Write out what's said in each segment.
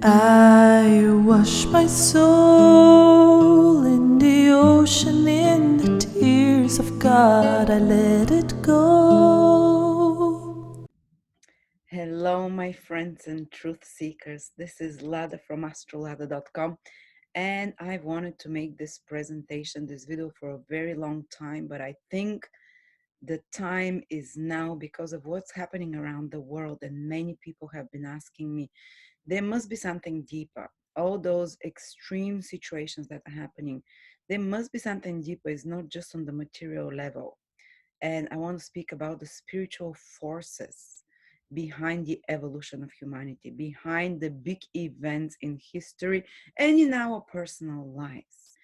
I wash my soul in the ocean, in the tears of God, I let it go. Hello, my friends and truth seekers. This is Lada from astrolada.com, and I wanted to make this presentation, this video, for a very long time, but I think the time is now because of what's happening around the world, and many people have been asking me, there must be something deeper. All those extreme situations that are happening, there must be something deeper. It's not just on the material level. And I want to speak about the spiritual forces behind the evolution of humanity, behind the big events in history and in our personal lives.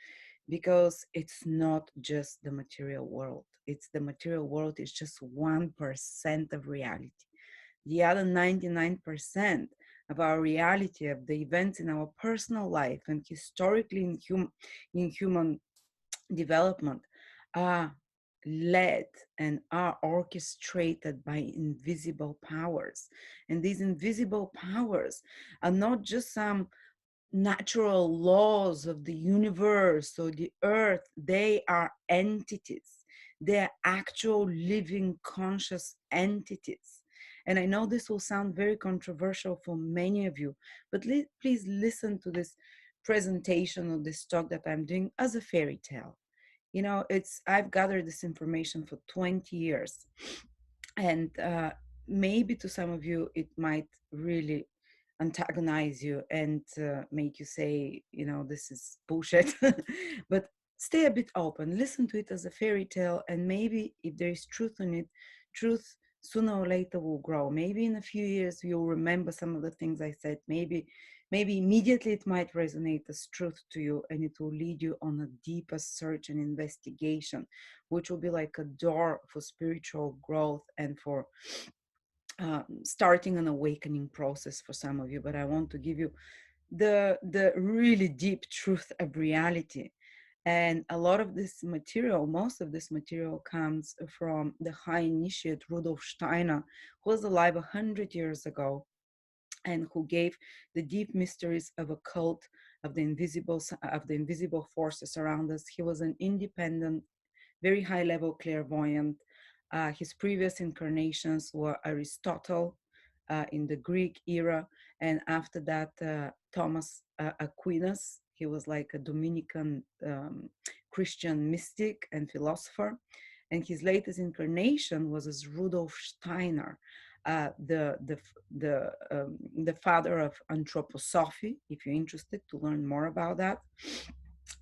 Because it's not just the material world. It's the material world is just 1% of reality. The other 99% of our reality, of the events in our personal life and historically in human development, are led and are orchestrated by invisible powers. And these invisible powers are not just some natural laws of the universe or the earth, they are entities. They're actual living conscious entities. And I know this will sound very controversial for many of you, but please listen to this presentation or this talk that I'm doing as a fairy tale. You know, I've gathered this information for 20 years, and maybe to some of you it might really antagonize you and make you say, you know, this is bullshit. But stay a bit open, listen to it as a fairy tale, and maybe if there is truth in it, truth sooner or later will grow. Maybe in a few years you'll remember some of the things I said. Maybe immediately it might resonate as truth to you, and it will lead you on a deeper search and investigation, which will be like a door for spiritual growth and for starting an awakening process for some of you. But I want to give you the really deep truth of reality. And a lot of this material, most of this material comes from the high initiate Rudolf Steiner, who was alive 100 years ago and who gave the deep mysteries of occult, of the invisible forces around us. He was an independent, very high level clairvoyant. His previous incarnations were Aristotle in the Greek era, and after that, Thomas Aquinas. He was like a Dominican Christian mystic and philosopher. And his latest incarnation was as Rudolf Steiner, uh, the the the father of Antroposophy. If you're interested to learn more about that,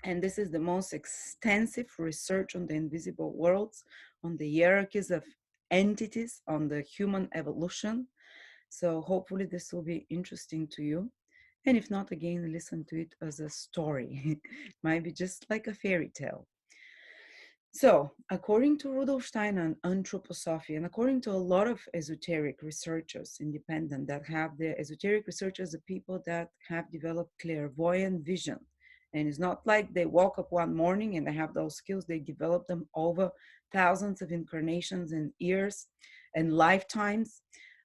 and this is the most extensive research on the invisible worlds, on the hierarchies of entities, on the human evolution. So hopefully this will be interesting to you. And if not, again, listen to it as a story. It might be just like a fairy tale. So, according to Rudolf Steiner and Antroposophy, and according to a lot of esoteric researchers, independent, that have the esoteric researchers, the people that have developed clairvoyant vision. And it's not like they woke up one morning and they have those skills, they develop them over thousands of incarnations and years and lifetimes,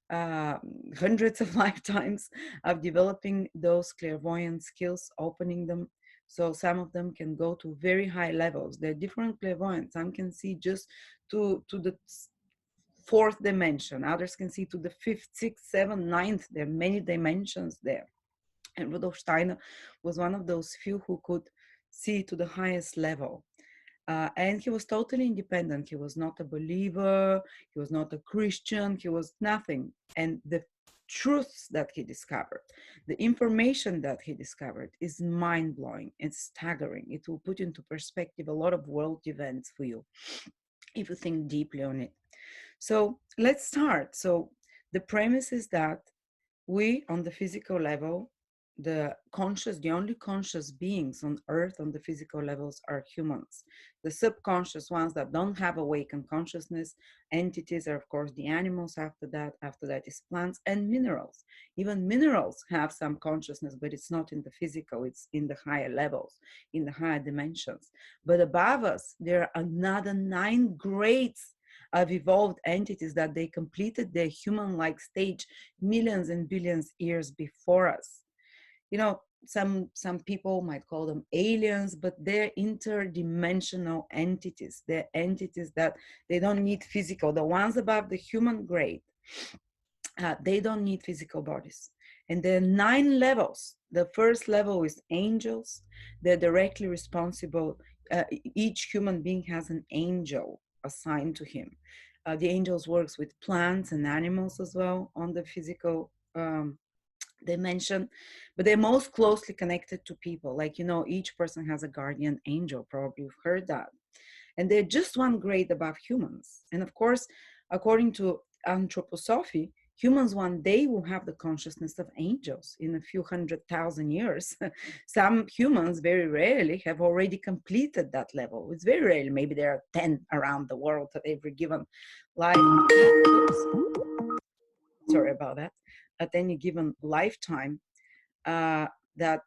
uh, hundreds of lifetimes of developing those clairvoyant skills, opening them, so some of them can go to very high levels. They're different clairvoyants. Some can see just to the fourth dimension. Others can see to the fifth, sixth, seventh, ninth. There are many dimensions there. And Rudolf Steiner was one of those few who could see to the highest level. And he was totally independent. He was not a believer. He was not a Christian. He was nothing. And the truths that he discovered, the information that he discovered is mind-blowing. It's staggering. It will put into perspective a lot of world events for you if you think deeply on it. So let's start. So the premise is that we, on the physical level, the only conscious beings on earth on the physical levels are humans. The subconscious ones that don't have awakened consciousness entities are, of course, the animals. After that is plants and minerals. Even minerals have some consciousness, but it's not in the physical, it's in the higher levels, in the higher dimensions. But above us, there are another 9 grades of evolved entities that they completed their human-like stage millions and billions years before us. you know, some people might call them aliens, but they're interdimensional entities. They're entities that they don't need physical. The ones above the human grade, they don't need physical bodies. And there are 9 levels. The first level is angels. They're directly responsible. Each human being has an angel assigned to him. The angels works with plants and animals as well on the physical dimension, but they're most closely connected to people. Like, you know, each person has a guardian angel. Probably you've heard that. And they're just one grade above humans. And of course, according to Antroposophy, humans one day will have the consciousness of angels in a few 100,000 years. Some humans very rarely have already completed that level. It's very rare. Maybe there are 10 around the world at every given life. Oops. Sorry about that. At any given lifetime, that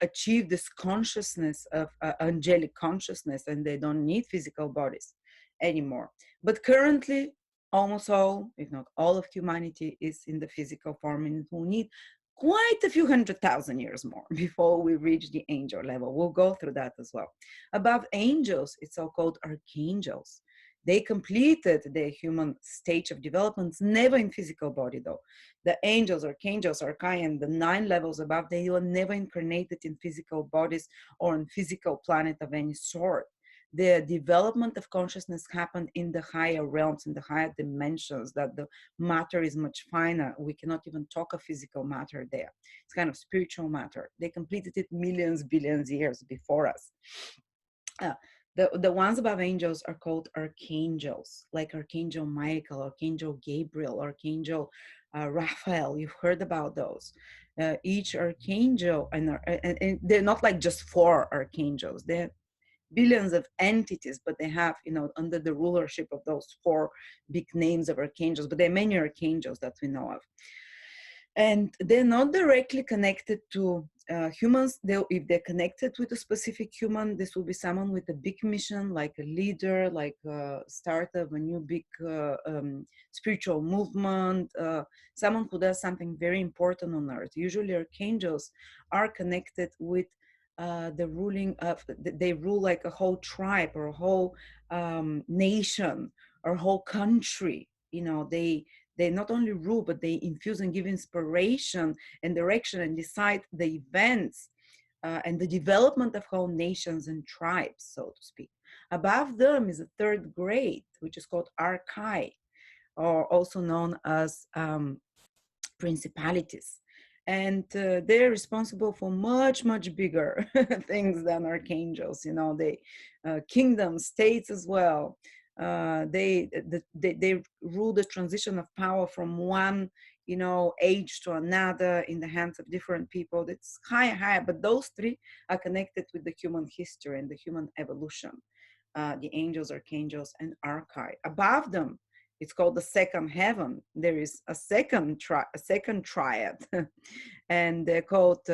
achieve this consciousness of angelic consciousness, and they don't need physical bodies anymore. But currently, almost all, if not all of humanity is in the physical form, and will need quite a few 100,000 years more before we reach the angel level. We'll go through that as well. Above angels, it's so-called archangels. They completed their human stage of development, never in physical body though. The angels, archangels, archaian, the 9 levels above, they were never incarnated in physical bodies or on physical planet of any sort. The development of consciousness happened in the higher realms, in the higher dimensions, that the matter is much finer. We cannot even talk of physical matter there. It's kind of spiritual matter. They completed it millions, billions years before us. Uh, the ones above angels are called archangels, like Archangel Michael, Archangel Gabriel, Archangel Raphael. You've heard about those. Each archangel, and they're not like just 4 archangels. They're billions of entities, but they have, you know, under the rulership of those 4 big names of archangels. But there are many archangels that we know of. And they're not directly connected to humans. If they're connected with a specific human, this will be someone with a big mission, like a leader, like a starter of a new big spiritual movement, someone who does something very important on earth. Usually archangels are connected with the ruling of, they rule like a whole tribe or a whole nation or a whole country. You know, they not only rule, but they infuse and give inspiration and direction and decide the events and the development of whole nations and tribes, so to speak. Above them is a 3rd grade, which is called archai, or also known as principalities. And they're responsible for much, much bigger things than archangels. You know, they kingdoms, states as well. They rule the transition of power from one, you know, age to another in the hands of different people. It's higher, but those 3 are connected with the human history and the human evolution. The angels, archangels, and archai. Above them, it's called the 2nd heaven. There is a second triad, and they're called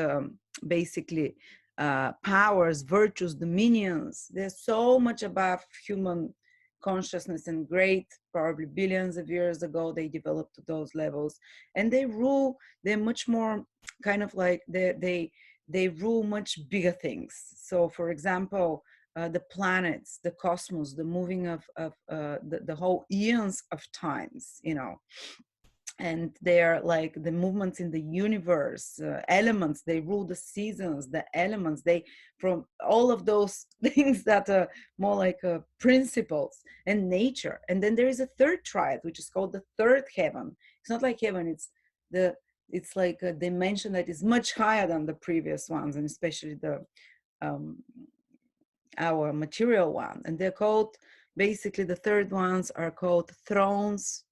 basically powers, virtues, dominions. They're so much above human consciousness, and great, probably billions of years ago, they developed to those levels, and they rule. They're much more kind of like they rule much bigger things. So, for example, the planets, the cosmos, the moving of the whole eons of times, you know, and they're like the movements in the universe, elements. They rule the seasons, the elements. They, from all of those things that are more like principles and nature. And then there is a 3rd triad, which is called the 3rd heaven. It's not like heaven. It's like a dimension that is much higher than the previous ones, and especially the our material one. And they're called, basically the 3rd ones are called thrones,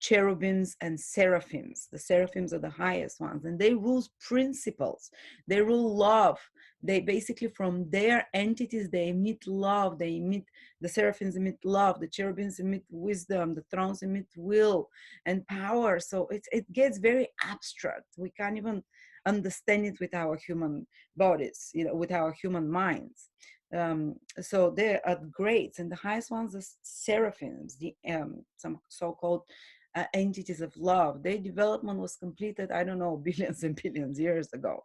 cherubims, and seraphims. The seraphims are the highest ones, and they rule principles. They rule love. They basically, from their entities, they emit love. They emit, the seraphims emit love, the cherubims emit wisdom, the thrones emit will and power. So it gets very abstract. We can't even understand it with our human bodies, you know, with our human minds. So they are grades, and the highest ones are seraphims, the some so-called entities of love. Their development was completed, I don't know, billions and billions years ago.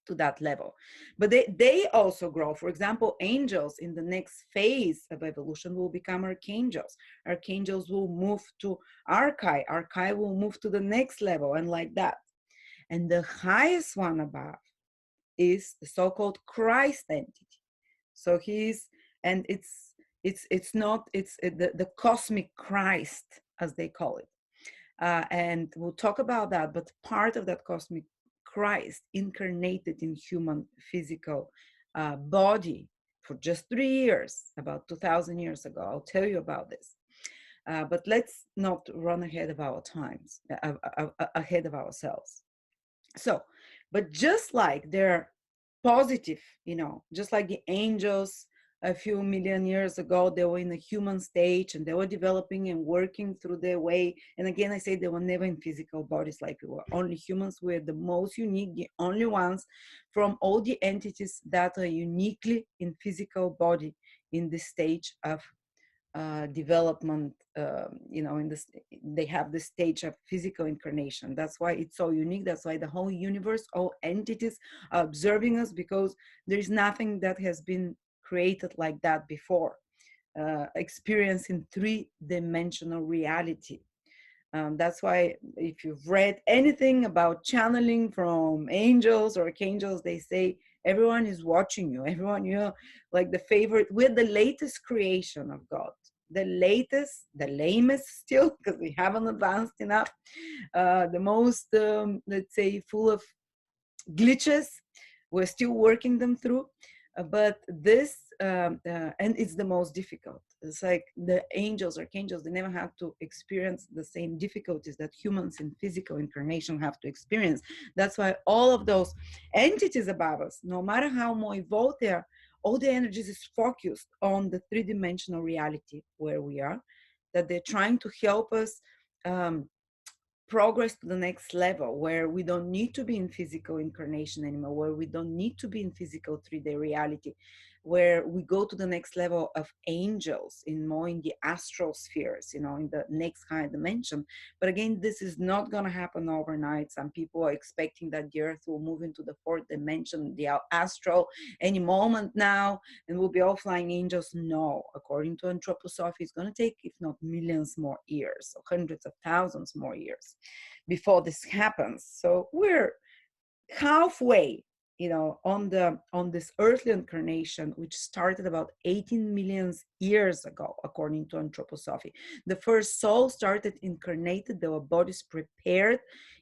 to that level. But they also grow. For example, angels in the next phase of evolution will become archangels. Archangels will move to archai. Archai will move to the next level, and like that. And the highest one above is the so-called Christ entity. So he's, and it's not, it's the cosmic Christ, as they call it. And we'll talk about that, but part of that cosmic Christ incarnated in human physical body for just 3 years, about 2000 years ago. I'll tell you about this. But let's not run ahead of our times, ahead of ourselves. So, but just like they're positive, just like the angels a few million years ago, they were in a human stage and they were developing and working through their way. And again, I say they were never in physical bodies like we were. Only humans were the most unique, the only ones from all the entities that are uniquely in physical body in this stage of development. In this, they have the stage of physical incarnation. That's why it's so unique. That's why the whole universe, all entities are observing us, because there is nothing that has been created like that before. Experiencing three-dimensional reality. That's why if you've read anything about channeling from angels or archangels, they say everyone is watching you. Everyone, you're like the favorite. We're the latest creation of God. The latest, the lamest still, because we haven't advanced enough. The most, let's say, full of glitches. We're still working them through. But this, and it's the most difficult. It's like the angels, archangels, they never have to experience the same difficulties that humans in physical incarnation have to experience. That's why all of those entities above us, no matter how more evolved they are, all the energies is focused on the three-dimensional reality where we are, that they're trying to help us progress to the next level, where we don't need to be in physical incarnation anymore, where we don't need to be in physical 3D reality, where we go to the next level of angels, in more in the astral spheres, in the next high dimension. But again, this is not going to happen overnight. Some people are expecting that the earth will move into the fourth dimension, the astral, any moment now, and we'll be all flying angels. No, according to Antroposophy, it's going to take, if not millions more years, or hundreds of thousands more years before this happens. So we're halfway, on this earthly incarnation, which started about 18 million years ago, according to Antroposophy. The first soul started incarnated. There were bodies prepared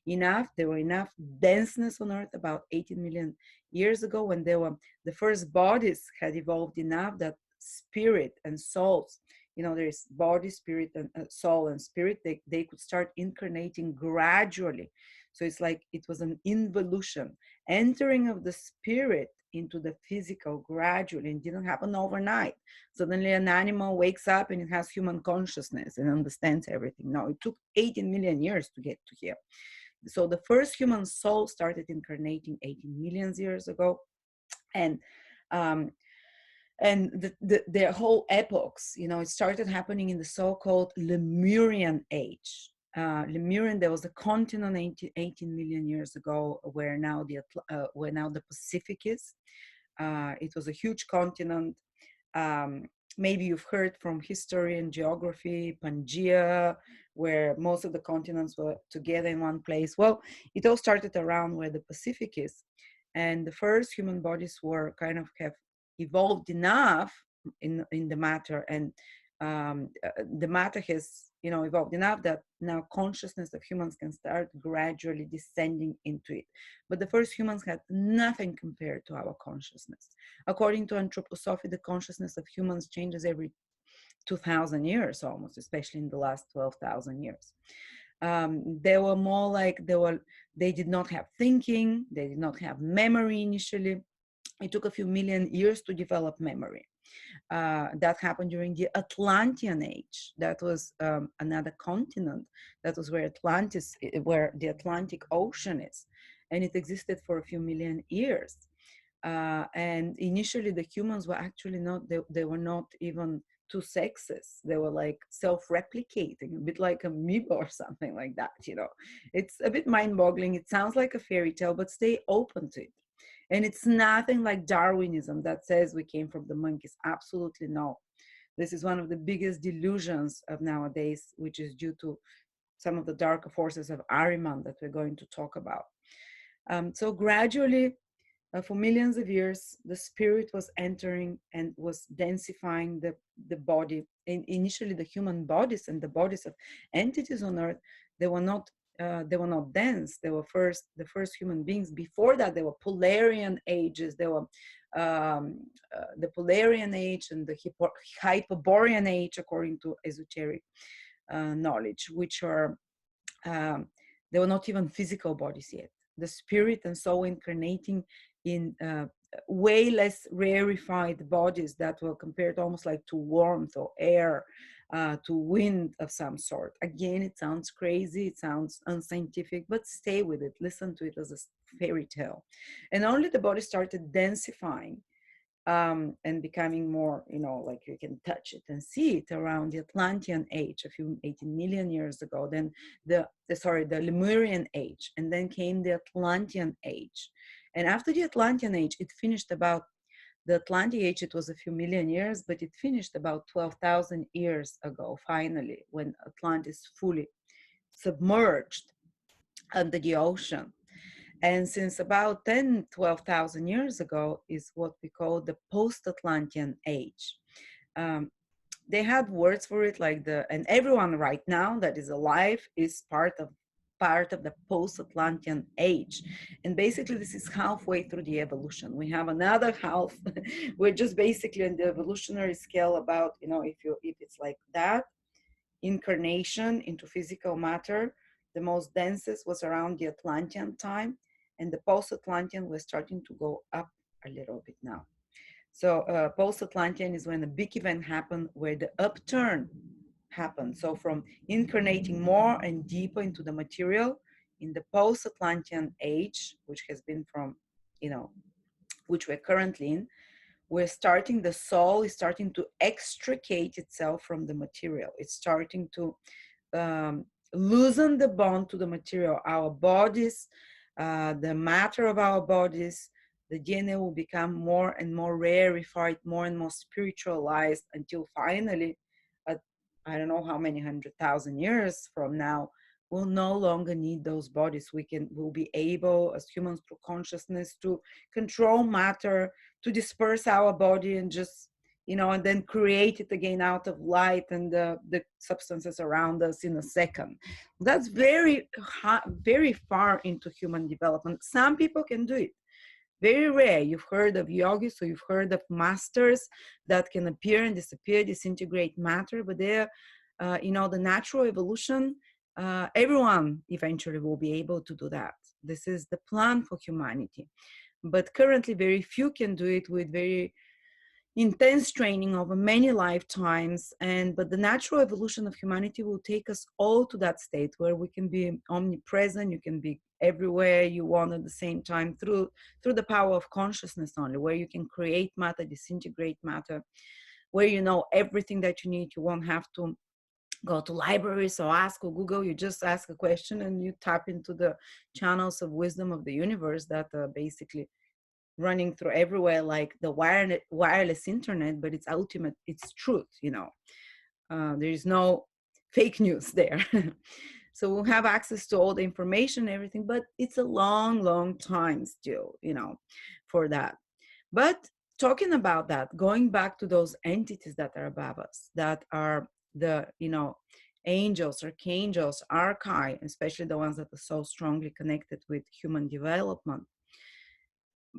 enough. There were enough denseness on earth about 18 million years ago, when the first bodies had evolved enough that spirit and souls, there's body, spirit, and soul and spirit, they could start incarnating gradually. So it's like it was an involution, entering of the spirit into the physical gradually, and didn't happen overnight. Suddenly an animal wakes up and it has human consciousness and understands everything. No, it took 18 million years to get to here. So the first human soul started incarnating 18 million years ago. And the whole epochs, it started happening in the so-called Lemurian age. Lemurian, there was a continent 18 million years ago, where now the Pacific is. It was a huge continent. Maybe you've heard from history and geography, Pangea, where most of the continents were together in one place. Well, it all started around where the Pacific is. And the first human bodies were kind of have evolved enough in the matter, and the matter has evolved enough that now consciousness of humans can start gradually descending into it. But the first humans had nothing compared to our consciousness. According to Antroposophy, the consciousness of humans changes every 2000 years almost, especially in the last 12,000 years. They were more like they did not have thinking, they did not have memory initially. It took a few million years to develop memory. That happened during the Atlantean age. That was another continent. That was where where the Atlantic Ocean is. And it existed for a few million years. And initially the humans were actually not, they were not even two sexes. They were like self-replicating, a bit like amoeba or something like that. It's a bit mind-boggling. It sounds like a fairy tale, but stay open to it. And it's nothing like Darwinism that says we came from the monkeys. Absolutely no. This is one of the biggest delusions of nowadays, which is due to some of the darker forces of AHRIMAN that we're going to talk about. So gradually, for millions of years, the spirit was entering and was densifying the body. Initially, the human bodies and the bodies of entities on Earth, they were not dense. They were the first human beings. Before that, they were Polarian ages. They were the Polarian age and the Hyperborean age, according to esoteric knowledge, which are they were not even physical bodies yet. The spirit and soul incarnating in way less rarefied bodies that were compared almost like to warmth or air, to wind of some sort. Again, it sounds crazy, it sounds unscientific, but stay with it, listen to it as a fairy tale. And only the body started densifying and becoming more, like you can touch it and see it around the Atlantean age, a few 18 million years ago. Then the Lemurian age, and then came the Atlantean age. And after the Atlantean age, it finished about the Atlantean age. It was a few million years, but it finished about 12,000 years ago, finally, when Atlantis fully submerged under the ocean. And since about 10, 12,000 years ago is what we call the post-Atlantean age. They had words for it like and everyone right now that is alive is part of the post-Atlantean age. And basically this is halfway through the evolution. We have another half. We're just basically on the evolutionary scale about, if it's like that, incarnation into physical matter, the most densest was around the Atlantean time, and the post-Atlantean was starting to go up a little bit now. So post-Atlantean is when a big event happened where the upturn happened. So from incarnating more and deeper into the material in the post-Atlantean age, which has been from, which we're currently in, the soul is starting to extricate itself from the material. It's starting to loosen the bond to the material. Our bodies, the matter of our bodies, the DNA will become more and more rarefied, more and more spiritualized, until finally, I don't know how many 100,000 years from now, we'll no longer need those bodies. We'll be able, as humans, through consciousness, to control matter, to disperse our body and just, and then create it again out of light and the substances around us in a second. That's very far into human development. Some people can do it. Very rare. You've heard of yogis, so you've heard of masters that can appear and disappear, disintegrate matter, but they're, the natural evolution, everyone eventually will be able to do that. This is the plan for humanity. But currently, very few can do it with very intense training over many lifetimes. But the natural evolution of humanity will take us all to that state where we can be omnipresent. You can be everywhere you want at the same time through the power of consciousness only, where you can create matter, disintegrate matter, where you know everything that you need. You won't have to go to libraries or ask or Google. You just ask a question and you tap into the channels of wisdom of the universe that are basically running through everywhere, like the wireless internet, but it's ultimate, it's truth, there is no fake news there. So we'll have access to all the information, everything, but it's a long time still, for that. But talking about that, going back to those entities that are above us, that are the, angels, archangels, archai, especially the ones that are so strongly connected with human development.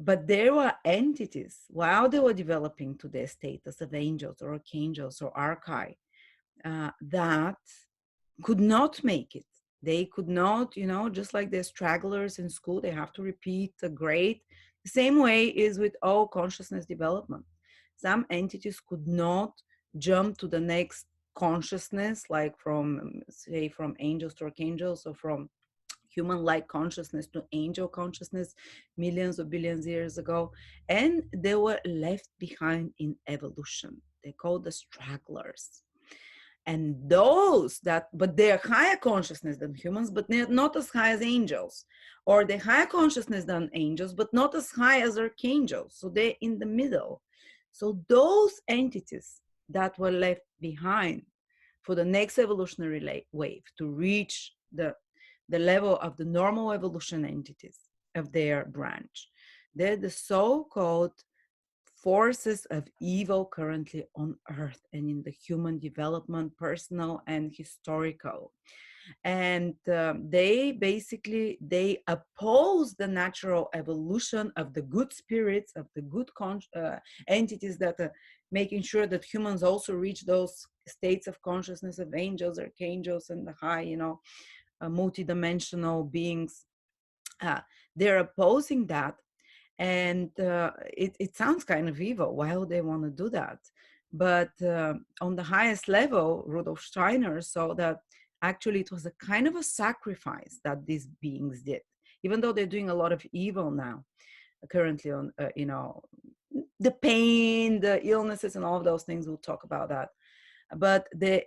But there were entities, while they were developing to their status of angels or archangels or archai, that could not make it. They could not, just like the stragglers in school, they have to repeat a grade. The same way is with all consciousness development. Some entities could not jump to the next consciousness, like from angels to archangels, or from human-like consciousness to angel consciousness millions or billions years ago, and they were left behind in evolution. They called the stragglers. And those that, but they're higher consciousness than humans, but they're not as high as angels, or they're higher consciousness than angels, but not as high as archangels. So they're in the middle. So those entities that were left behind for the next evolutionary wave to reach the level of the normal evolution entities of their branch, they're the so-called forces of evil currently on earth and in the human development, personal and historical. And they oppose the natural evolution of the good spirits, of the good entities that are making sure that humans also reach those states of consciousness of angels, archangels, and the high, multidimensional beings. They're opposing that. And it sounds kind of evil. Why would they want to do that? But on the highest level, Rudolf Steiner saw that actually it was a kind of a sacrifice that these beings did, even though they're doing a lot of evil now, currently on, the pain, the illnesses, and all of those things. We'll talk about that. But they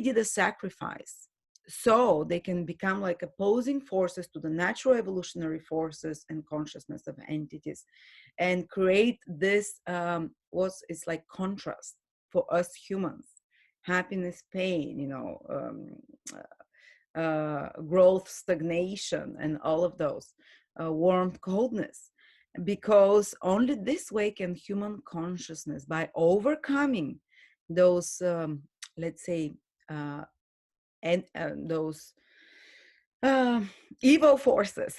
did a sacrifice so they can become like opposing forces to the natural evolutionary forces and consciousness of entities, and create this it's like contrast for us humans: happiness, pain, growth, stagnation, and all of those, warmth, coldness. Because only this way can human consciousness, by overcoming those let's say and those evil forces.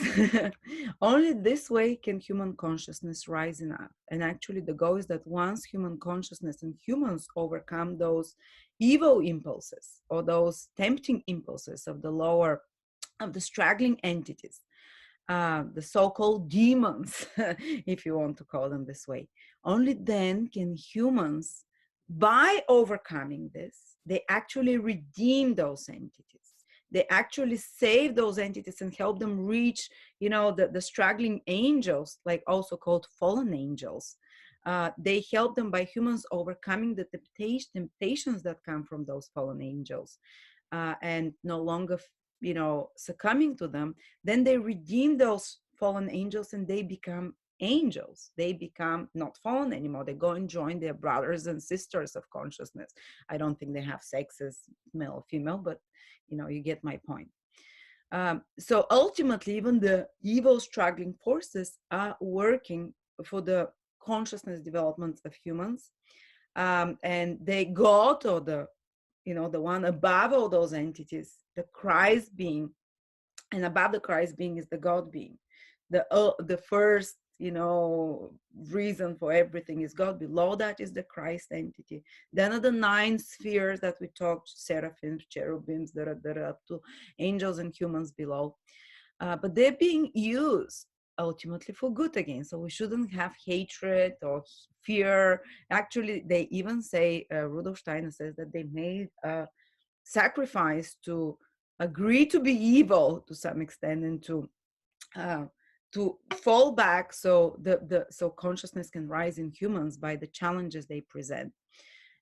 Only this way can human consciousness rise up. And actually the goal is that once human consciousness and humans overcome those evil impulses, or those tempting impulses of the lower, of the straggling entities, the so-called demons, if you want to call them this way, only then can humans, by overcoming this, they actually redeem those entities. They actually save those entities and help them reach, the straggling angels, like also called fallen angels. They help them by humans overcoming the temptations that come from those fallen angels, and no longer succumbing to them. Then they redeem those fallen angels and they become angels. They become not fallen anymore. They go and join their brothers and sisters of consciousness. I don't think they have sexes, male or female, but you get my point. So ultimately, even the evil struggling forces are working for the consciousness development of humans, and they go to the one above all those entities, the Christ being, and above the Christ being is the God being. The first, reason for everything is God. Below that is the Christ entity. Then are the 9 spheres that we talked, seraphims, cherubims, that are up to angels and humans below. But they're being used ultimately for good again. So we shouldn't have hatred or fear. Actually, they even say, Rudolf Steiner says that they made a sacrifice to agree to be evil to some extent, and to fall back, so so consciousness can rise in humans by the challenges they present.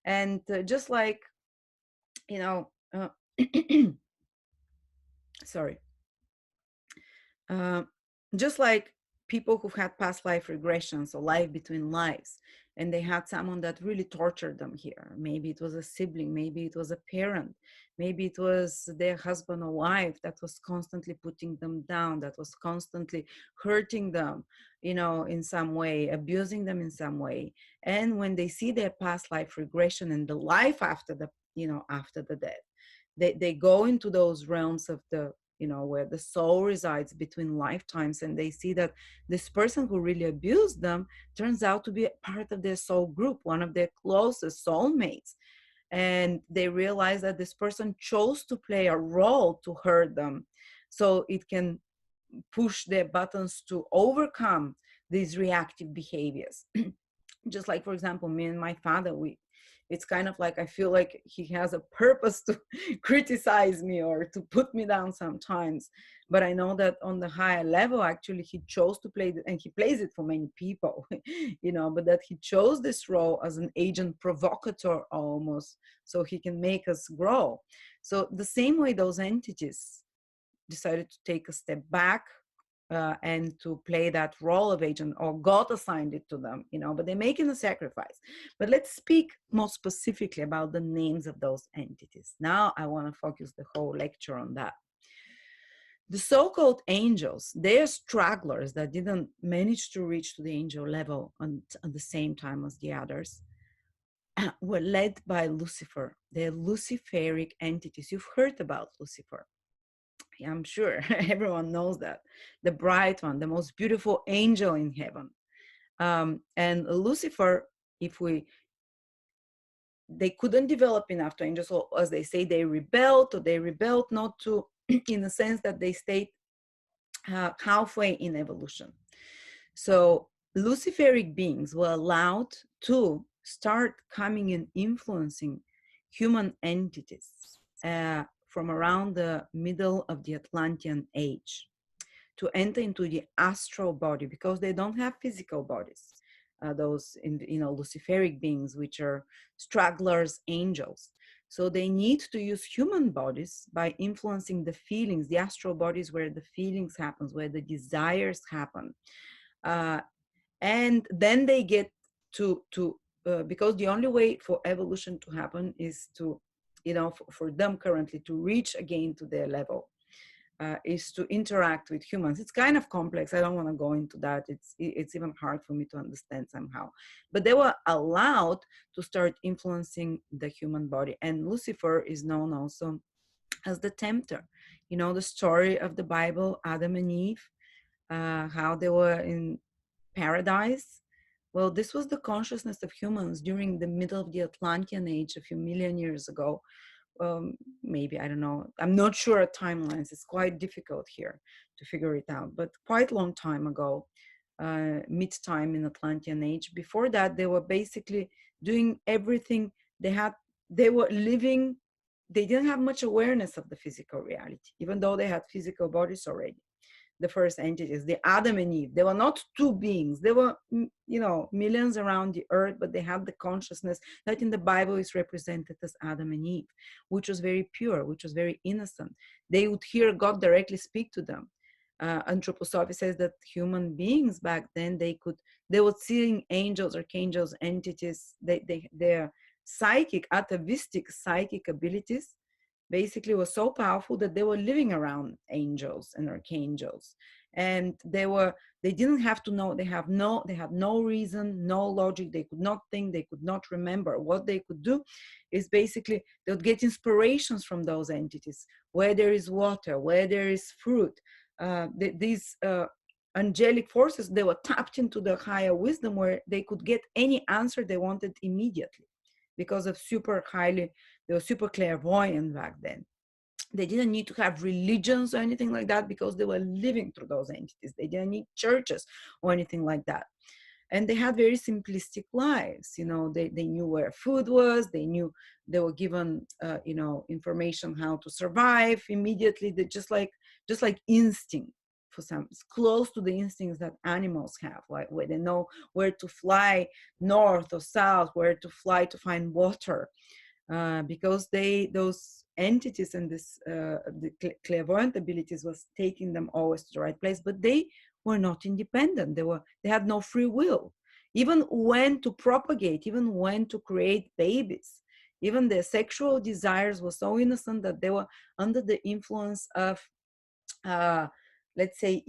And just like, sorry, uh, just like people who've had past life regressions or life between lives, and they had someone that really tortured them here. Maybe it was a sibling, maybe it was a parent, maybe it was their husband or wife that was constantly putting them down, that was constantly hurting them, in some way, abusing them in some way. And when they see their past life regression and the life after after the death, they go into those realms of the, where the soul resides between lifetimes, and they see that this person who really abused them turns out to be a part of their soul group, one of their closest soulmates. And they realize that this person chose to play a role to hurt them, so it can push their buttons to overcome these reactive behaviors. Just like, for example, me and my father, It's kind of like I feel like he has a purpose to criticize me or to put me down sometimes. But I know that on the higher level, actually, he chose to play it, and he plays it for many people, but that he chose this role as an agent provocateur almost, so he can make us grow. So the same way those entities decided to take a step back and to play that role of agent, or God assigned it to them, but they're making a sacrifice. But let's speak more specifically about the names of those entities. Now I want to focus the whole lecture on that. The so-called angels, they're stragglers that didn't manage to reach to the angel level at the same time as the others, were led by Lucifer. They're Luciferic entities. You've heard about Lucifer. I'm sure everyone knows that. The bright one, the most beautiful angel in heaven. And Lucifer, they couldn't develop enough to angels, so as they say, they rebelled, or they rebelled not to, in the sense that they stayed halfway in evolution. So Luciferic beings were allowed to start coming and influencing human entities from around the middle of the Atlantean age, to enter into the astral body, because they don't have physical bodies. Those Luciferic beings, which are stragglers, angels. So they need to use human bodies by influencing the feelings, the astral bodies, where the feelings happens, where the desires happen. And then they get to because the only way for evolution to happen is to, for them currently to reach again to their level, is to interact with humans. It's kind of complex. I don't want to go into that. It's even hard for me to understand somehow. But they were allowed to start influencing the human body. And Lucifer is known also as the tempter. The story of the Bible, Adam and Eve, how they were in paradise. Well, this was the consciousness of humans during the middle of the Atlantean age a few million years ago. Maybe, I don't know, I'm not sure of timelines. It's quite difficult here to figure it out, but quite a long time ago, mid-time in Atlantean age. Before that, they were basically doing everything. They were living, they didn't have much awareness of the physical reality, even though they had physical bodies already. The first entities, the Adam and Eve, they were not two beings. They were, millions around the earth, but they had the consciousness that in the Bible is represented as Adam and Eve, which was very pure, which was very innocent. They would hear God directly speak to them. Antroposophy says that human beings back then, they were seeing angels, archangels, entities, their psychic, atavistic psychic abilities basically was so powerful that they were living around angels and archangels, and they didn't have to know. They had no reason, no logic. They could not think, they could not remember. What they could do is basically they would get inspirations from those entities. Where there is water, where there is fruit, these angelic forces, they were tapped into the higher wisdom, where they could get any answer they wanted immediately, because of they were super clairvoyant back then. They didn't need to have religions or anything like that, because they were living through those entities. They didn't need churches or anything like that. And they had very simplistic lives. They knew where food was. They were given information how to survive immediately. They just like instinct. For some, it's close to the instincts that animals have, like where they know where to fly north or south, where to fly to find water, because those entities and the clairvoyant abilities was taking them always to the right place. But they were not independent. They had no free will, even when to propagate, even when to create babies. Even their sexual desires were so innocent that they were under the influence of let's say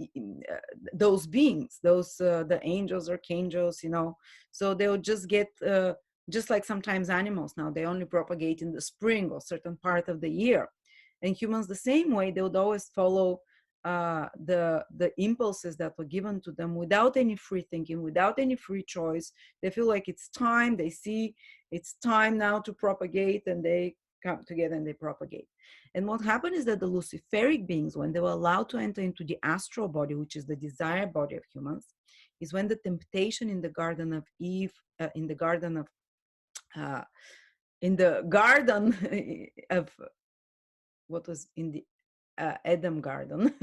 those beings, the angels, archangels, so they'll just get just like sometimes animals now, they only propagate in the spring or certain part of the year. And humans the same way, they would always follow the impulses that were given to them without any free thinking, without any free choice. They feel like it's time, they see it's time now to propagate, and they come together and they propagate. And what happened is that the Luciferic beings, when they were allowed to enter into the astral body, which is the desired body of humans, is when the temptation in the Garden of Eve, in the Garden of in the garden of what was in the Adam garden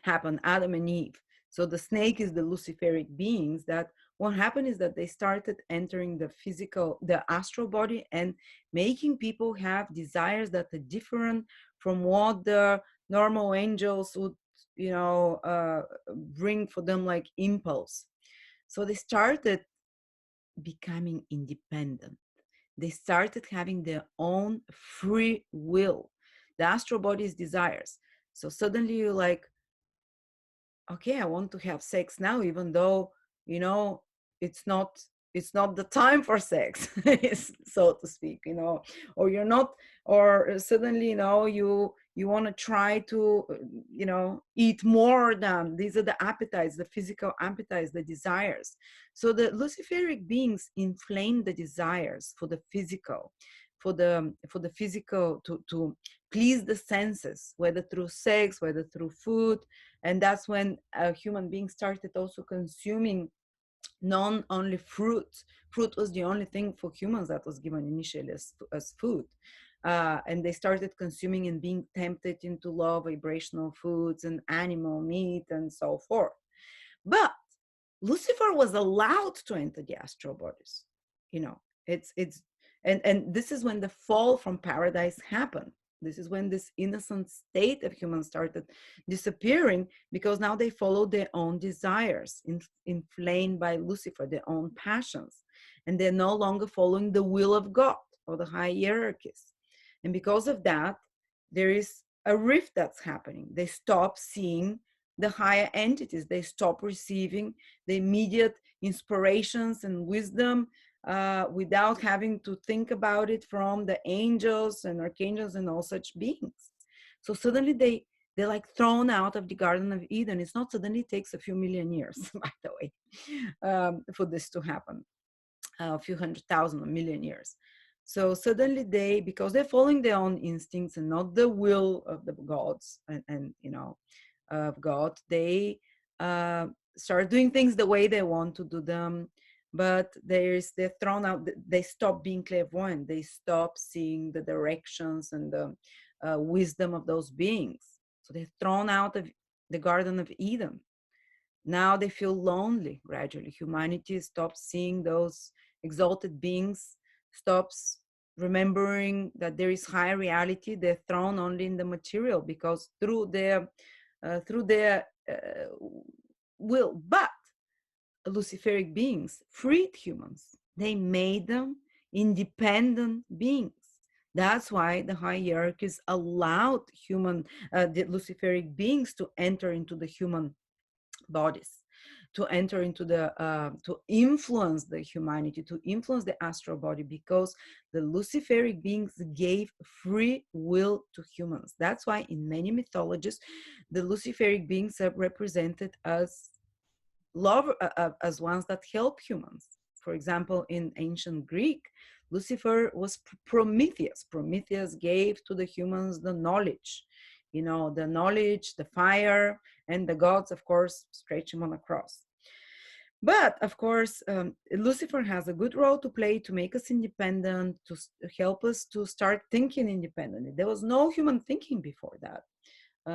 happened, Adam and Eve. So the snake is the Luciferic beings that what happened is that they started entering the physical, the astral body and making people have desires that are different from what the normal angels would, bring for them like impulse. So they started becoming independent. They started having their own free will, the astral body's desires. So suddenly you're like, okay, I want to have sex now, even though, you know, it's not it's not the time for sex, so to speak, or you're not, or suddenly, you want to try to, eat more than these are the appetites, the physical appetites, the desires. So the Luciferic beings inflame the desires for the physical, for the physical, to please the senses, whether through sex, whether through food. And that's when human beings started also consuming non only fruit. Fruit was the only thing for humans that was given initially as food. And they started consuming and being tempted into low vibrational foods and animal meat and so forth. But Lucifer was allowed to enter the astral bodies. It's and this is when the fall from paradise happened. This is when this innocent state of humans started disappearing, because now they follow their own desires, inflamed by Lucifer, their own passions, and they're no longer following the will of God or the high hierarchies. And because of that, there is a rift that's happening. They stop seeing the higher entities. They stop receiving the immediate inspirations and wisdom without having to think about it from the angels and archangels and all such beings. So suddenly they're like thrown out of the Garden of Eden. It's not suddenly, it takes a few million years, by the way, for this to happen, a few 100,000, a million years. So suddenly because they're following their own instincts and not the will of the gods and of God, they start doing things the way they want to do them. But they're thrown out. They stop being clairvoyant. They stop seeing the directions and the wisdom of those beings. So they're thrown out of the Garden of Eden. Now they feel lonely gradually. Humanity stops seeing those exalted beings, stops remembering that there is higher reality. They're thrown only in the material because through their will. But Luciferic beings freed humans. They made them independent beings. That's why the hierarchies allowed the Luciferic beings to enter into the human bodies, to enter into to influence the humanity, to influence the astral body, because the Luciferic beings gave free will to humans. That's why in many mythologies, the Luciferic beings are represented as as ones that help humans. For example, in ancient Greek, Lucifer was Prometheus. Prometheus gave to the humans the knowledge, the knowledge, the fire, and the gods, of course, stretch him on a cross. But of course, Lucifer has a good role to play to make us independent, to help us to start thinking independently. There was no human thinking before that.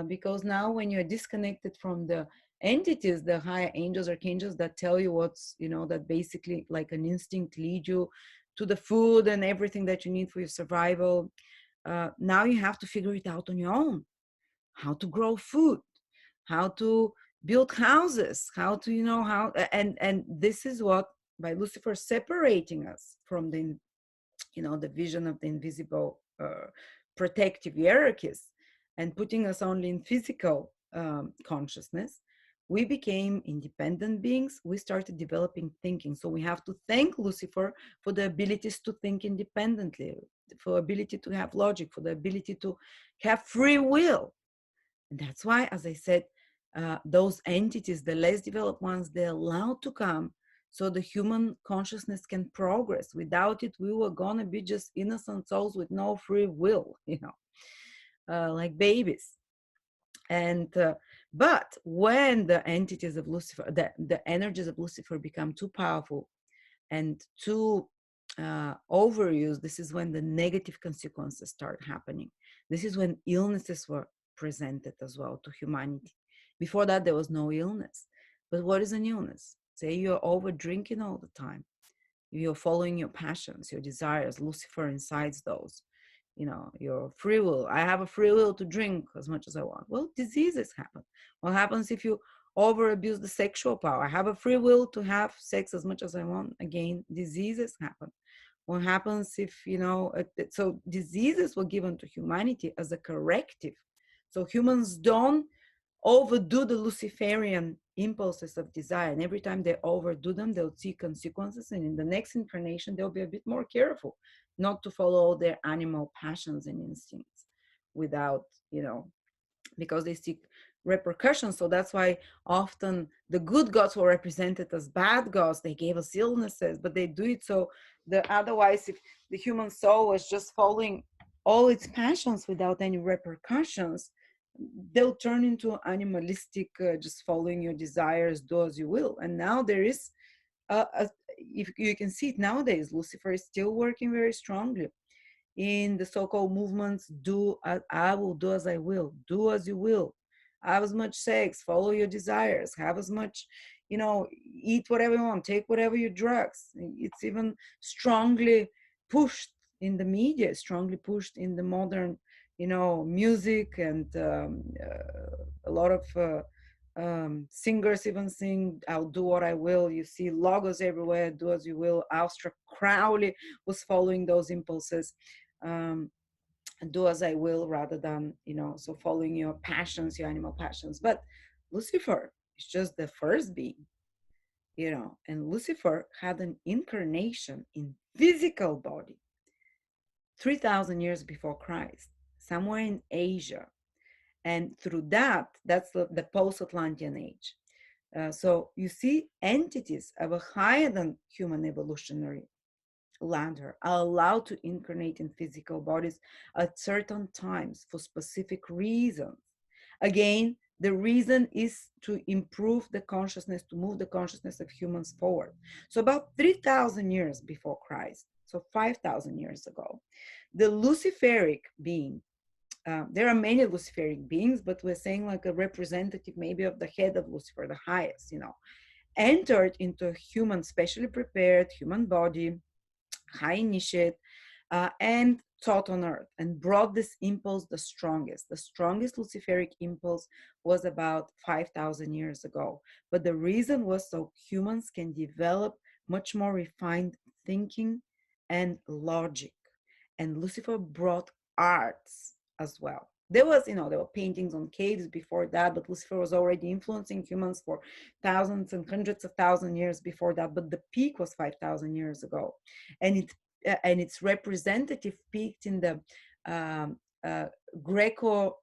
Because now when you're disconnected from the entities, the higher angels, archangels that tell you what's, that basically like an instinct lead you to the food and everything that you need for your survival. Now you have to figure it out on your own. How to grow food, how to build houses, how to, and this is what, by Lucifer separating us from the vision of the invisible protective hierarchies and putting us only in physical consciousness, we became independent beings. We started developing thinking. So we have to thank Lucifer for the abilities to think independently, for ability to have logic, for the ability to have free will. And that's why, as I said, those entities, the less developed ones, they're allowed to come so the human consciousness can progress. Without it, we were going to be just innocent souls with no free will, like babies. And but when the entities of Lucifer, the energies of Lucifer become too powerful and too overuse, this is when the negative consequences start happening. This is when illnesses were presented as well to humanity. Before that, there was no illness. But what is an illness? Say you're over drinking all the time. You're following your passions, your desires. Lucifer incites those. Your free will. I have a free will to drink as much as I want. Well, diseases happen. What happens if you over abuse the sexual power? I have a free will to have sex as much as I want. Again, diseases happen. What happens if, so diseases were given to humanity as a corrective. So humans don't overdo the Luciferian impulses of desire. And every time they overdo them, they'll see consequences. And in the next incarnation, they'll be a bit more careful not to follow their animal passions and instincts without, because they seek repercussions. So that's why often the good gods were represented as bad gods. They gave us illnesses, but they do it so that otherwise, if the human soul was just following all its passions without any repercussions, they'll turn into animalistic, just following your desires, do as you will. And now there is, if you can see it nowadays, Lucifer is still working very strongly in the so-called movements. I will do as I will, do as you will, have as much sex, follow your desires, have as much, eat whatever you want, take whatever your drugs. It's even strongly pushed in the media, strongly pushed in the modern, music, and a lot of singers even sing, I'll do what I will. You see logos everywhere, do as you will. Aleister Crowley was following those impulses. um, do as I will, rather than, so following your passions, your animal passions. But Lucifer is just the first being, and Lucifer had an incarnation in physical body 3,000 years before Christ, somewhere in Asia. And through that's the post-Atlantean age. So you see, entities of a higher than human evolutionary ladder are allowed to incarnate in physical bodies at certain times for specific reasons. Again, the reason is to improve the consciousness, to move the consciousness of humans forward. So about 3,000 years before Christ, so 5,000 years ago, the Luciferic being, there are many Luciferic beings, but we're saying like a representative maybe of the head of Lucifer, the highest, entered into a human, specially prepared human body, high initiate, and taught on earth, and brought this impulse the strongest. The strongest Luciferic impulse was about 5,000 years ago. But the reason was so humans can develop much more refined thinking and logic. And Lucifer brought arts as well. There were paintings on caves before that, but Lucifer was already influencing humans for thousands and hundreds of thousand years before that. But the peak was 5,000 years ago, and its representative peaked in the um, uh, Greco,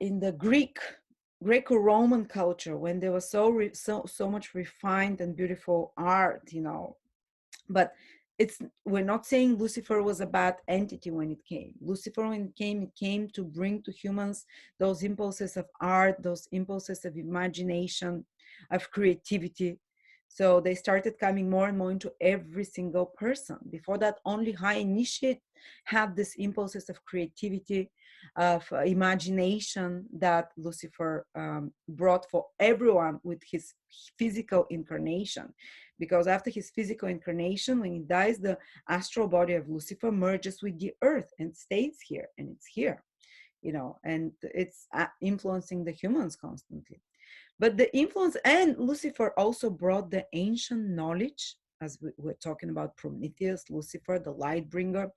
in the Greco-Roman culture, when there was so much refined and beautiful art, but we're not saying Lucifer was a bad entity when it came. Lucifer, when it came to bring to humans those impulses of art, those impulses of imagination, of creativity. So they started coming more and more into every single person. Before that, only high initiate had these impulses of creativity, of imagination that Lucifer brought for everyone with his physical incarnation. Because after his physical incarnation, when he dies, the astral body of Lucifer merges with the earth and stays here, and it's here, and it's influencing the humans constantly. But the influence, and Lucifer also brought the ancient knowledge, as we're talking about Prometheus, Lucifer, the light bringer,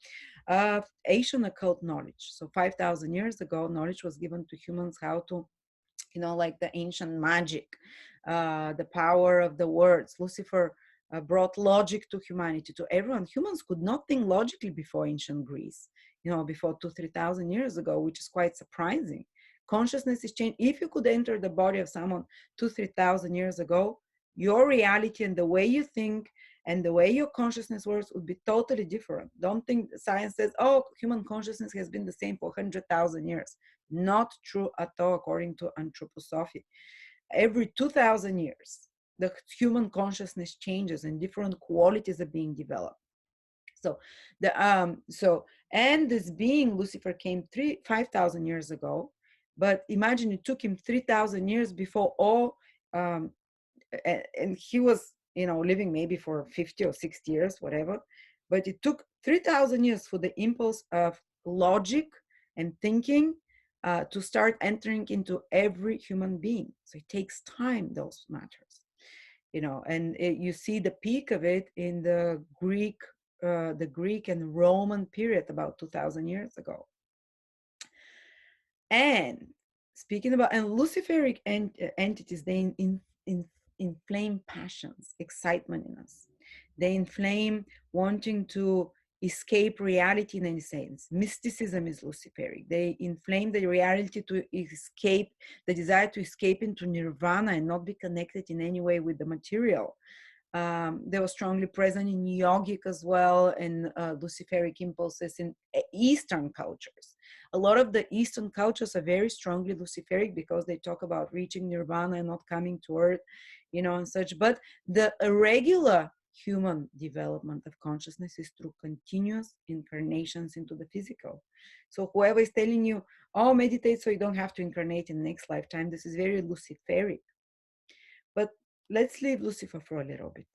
of ancient occult knowledge. So 5,000 years ago, knowledge was given to humans how to, like the ancient magic, the power of the words. Lucifer brought logic to humanity, to everyone. Humans could not think logically before ancient Greece, before 2,000-3,000 years ago, which is quite surprising. Consciousness is changed. If you could enter the body of someone 2,000-3,000 years ago, your reality and the way you think and the way your consciousness works would be totally different. Don't think science says, oh, human consciousness has been the same for 100,000 years. Not true at all, according to Antroposophy. Every 2,000 years, the human consciousness changes and different qualities are being developed. So and this being Lucifer came 5,000 years ago, but imagine it took him 3,000 years before all, um, and he was, living maybe for 50 or 60 years, whatever. But it took 3,000 years for the impulse of logic and thinking to start entering into every human being. So it takes time, those matters, and you see the peak of it in the Greek and Roman period about 2,000 years ago. And speaking about, and Luciferic entities, they inflame passions, excitement in us. They inflame wanting to escape reality in any sense. Mysticism is Luciferic. They inflame the reality to escape, the desire to escape into nirvana and not be connected in any way with the material. They were strongly present in yogic as well, and Luciferic impulses in Eastern cultures. A lot of the Eastern cultures are very strongly Luciferic because they talk about reaching nirvana and not coming to earth, and such. But the regular human development of consciousness is through continuous incarnations into the physical. So whoever is telling you, oh, meditate so you don't have to incarnate in the next lifetime, this is very Luciferic. But let's leave Lucifer for a little bit.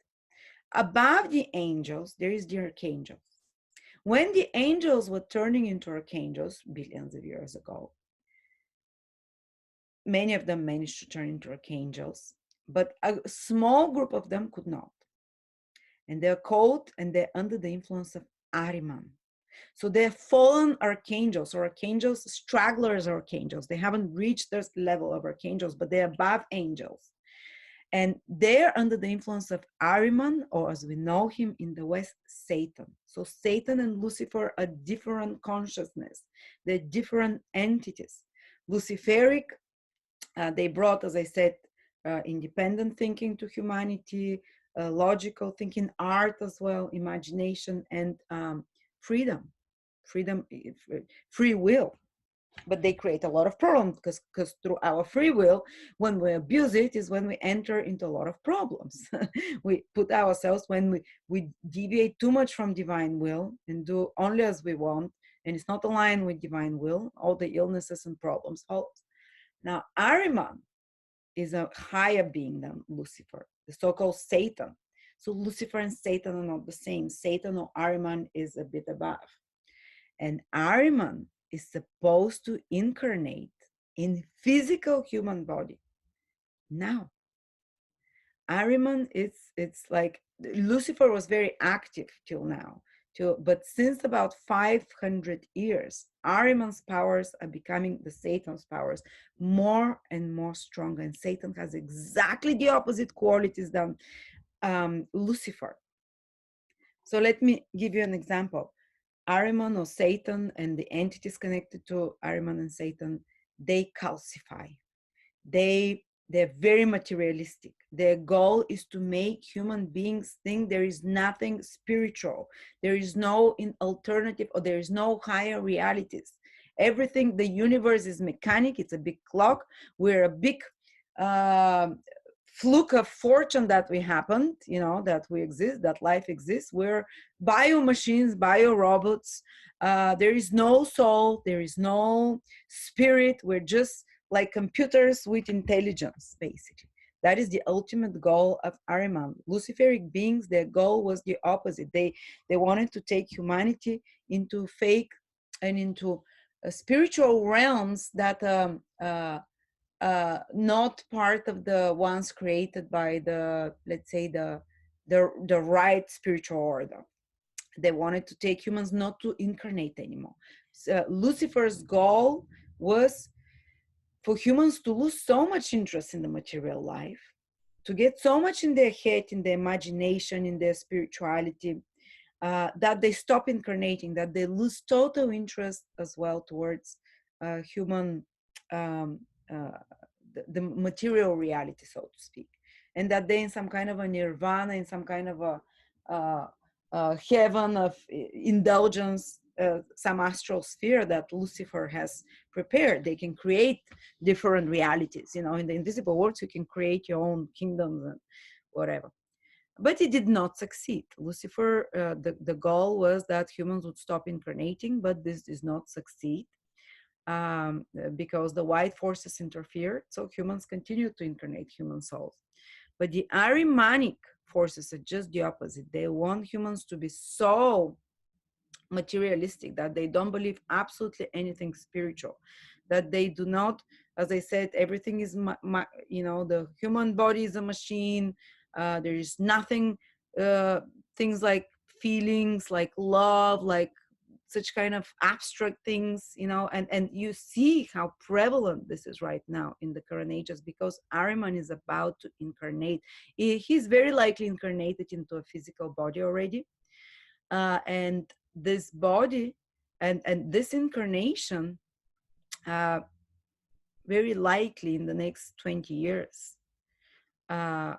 Above the angels, there is the archangels. When the angels were turning into archangels billions of years ago, many of them managed to turn into archangels, but a small group of them could not. And they're called, and they're under the influence of AHRIMAN. So they're fallen archangels, or archangels, stragglers archangels. They haven't reached this level of archangels, but they're above angels. And they're under the influence of AHRIMAN, or as we know him in the West, Satan. So Satan and Lucifer are different consciousness. They're different entities. Luciferic, they brought, as I said, independent thinking to humanity, logical thinking, art as well, imagination, and freedom, free will. But they create a lot of problems because through our free will, when we abuse it, is when we enter into a lot of problems. We put ourselves, when we deviate too much from divine will and do only as we want, and it's not aligned with divine will, all the illnesses and problems follow. Now, Ahriman is a higher being than Lucifer, the so-called Satan. So Lucifer and Satan are not the same. Satan or Ahriman is a bit above. And Ahriman is supposed to incarnate in physical human body. Now, Ahriman, it's like Lucifer was very active till now, but since about 500 years, Ahriman's powers are becoming the Satan's powers, more and more stronger. And Satan has exactly the opposite qualities than Lucifer. So let me give you an example. Ahriman or Satan and the entities connected to Ahriman and Satan, they calcify. They're very materialistic. Their goal is to make human beings think there is nothing spiritual. There is no alternative, or there is no higher realities. Everything, the universe is mechanic. It's a big clock. We're a big fluke of fortune that we happened, that we exist, that life exists. We're bio machines, bio robots. There is no soul. There is no spirit. We're just like computers with intelligence, basically. That is the ultimate goal of Ahriman. Luciferic beings, their goal was the opposite. They wanted to take humanity into fake and into spiritual realms that not part of the ones created by the, let's say, the right spiritual order. They wanted to take humans not to incarnate anymore. So Lucifer's goal was for humans to lose so much interest in the material life, to get so much in their head, in their imagination, in their spirituality, that they stop incarnating, that they lose total interest as well towards human, the material reality, so to speak. And that they in some kind of a nirvana, in some kind of a heaven of indulgence, some astral sphere that Lucifer has prepared. They can create different realities. You know, in the invisible world, you can create your own kingdoms and whatever. But it did not succeed. Lucifer, the goal was that humans would stop incarnating, but this does not succeed because the white forces interfered. So humans continue to incarnate human souls. But the Ahrimanic forces are just the opposite. They want humans to be so materialistic that they don't believe absolutely anything spiritual, that they do not, as I said, everything is you know, the human body is a machine. There is nothing, things like feelings, like love, like such kind of abstract things, you know. And you see how prevalent this is right now in the current ages, because Ahriman is about to incarnate. He's very likely incarnated into a physical body already, and this body and this incarnation, uh, very likely in the next 20 years, uh,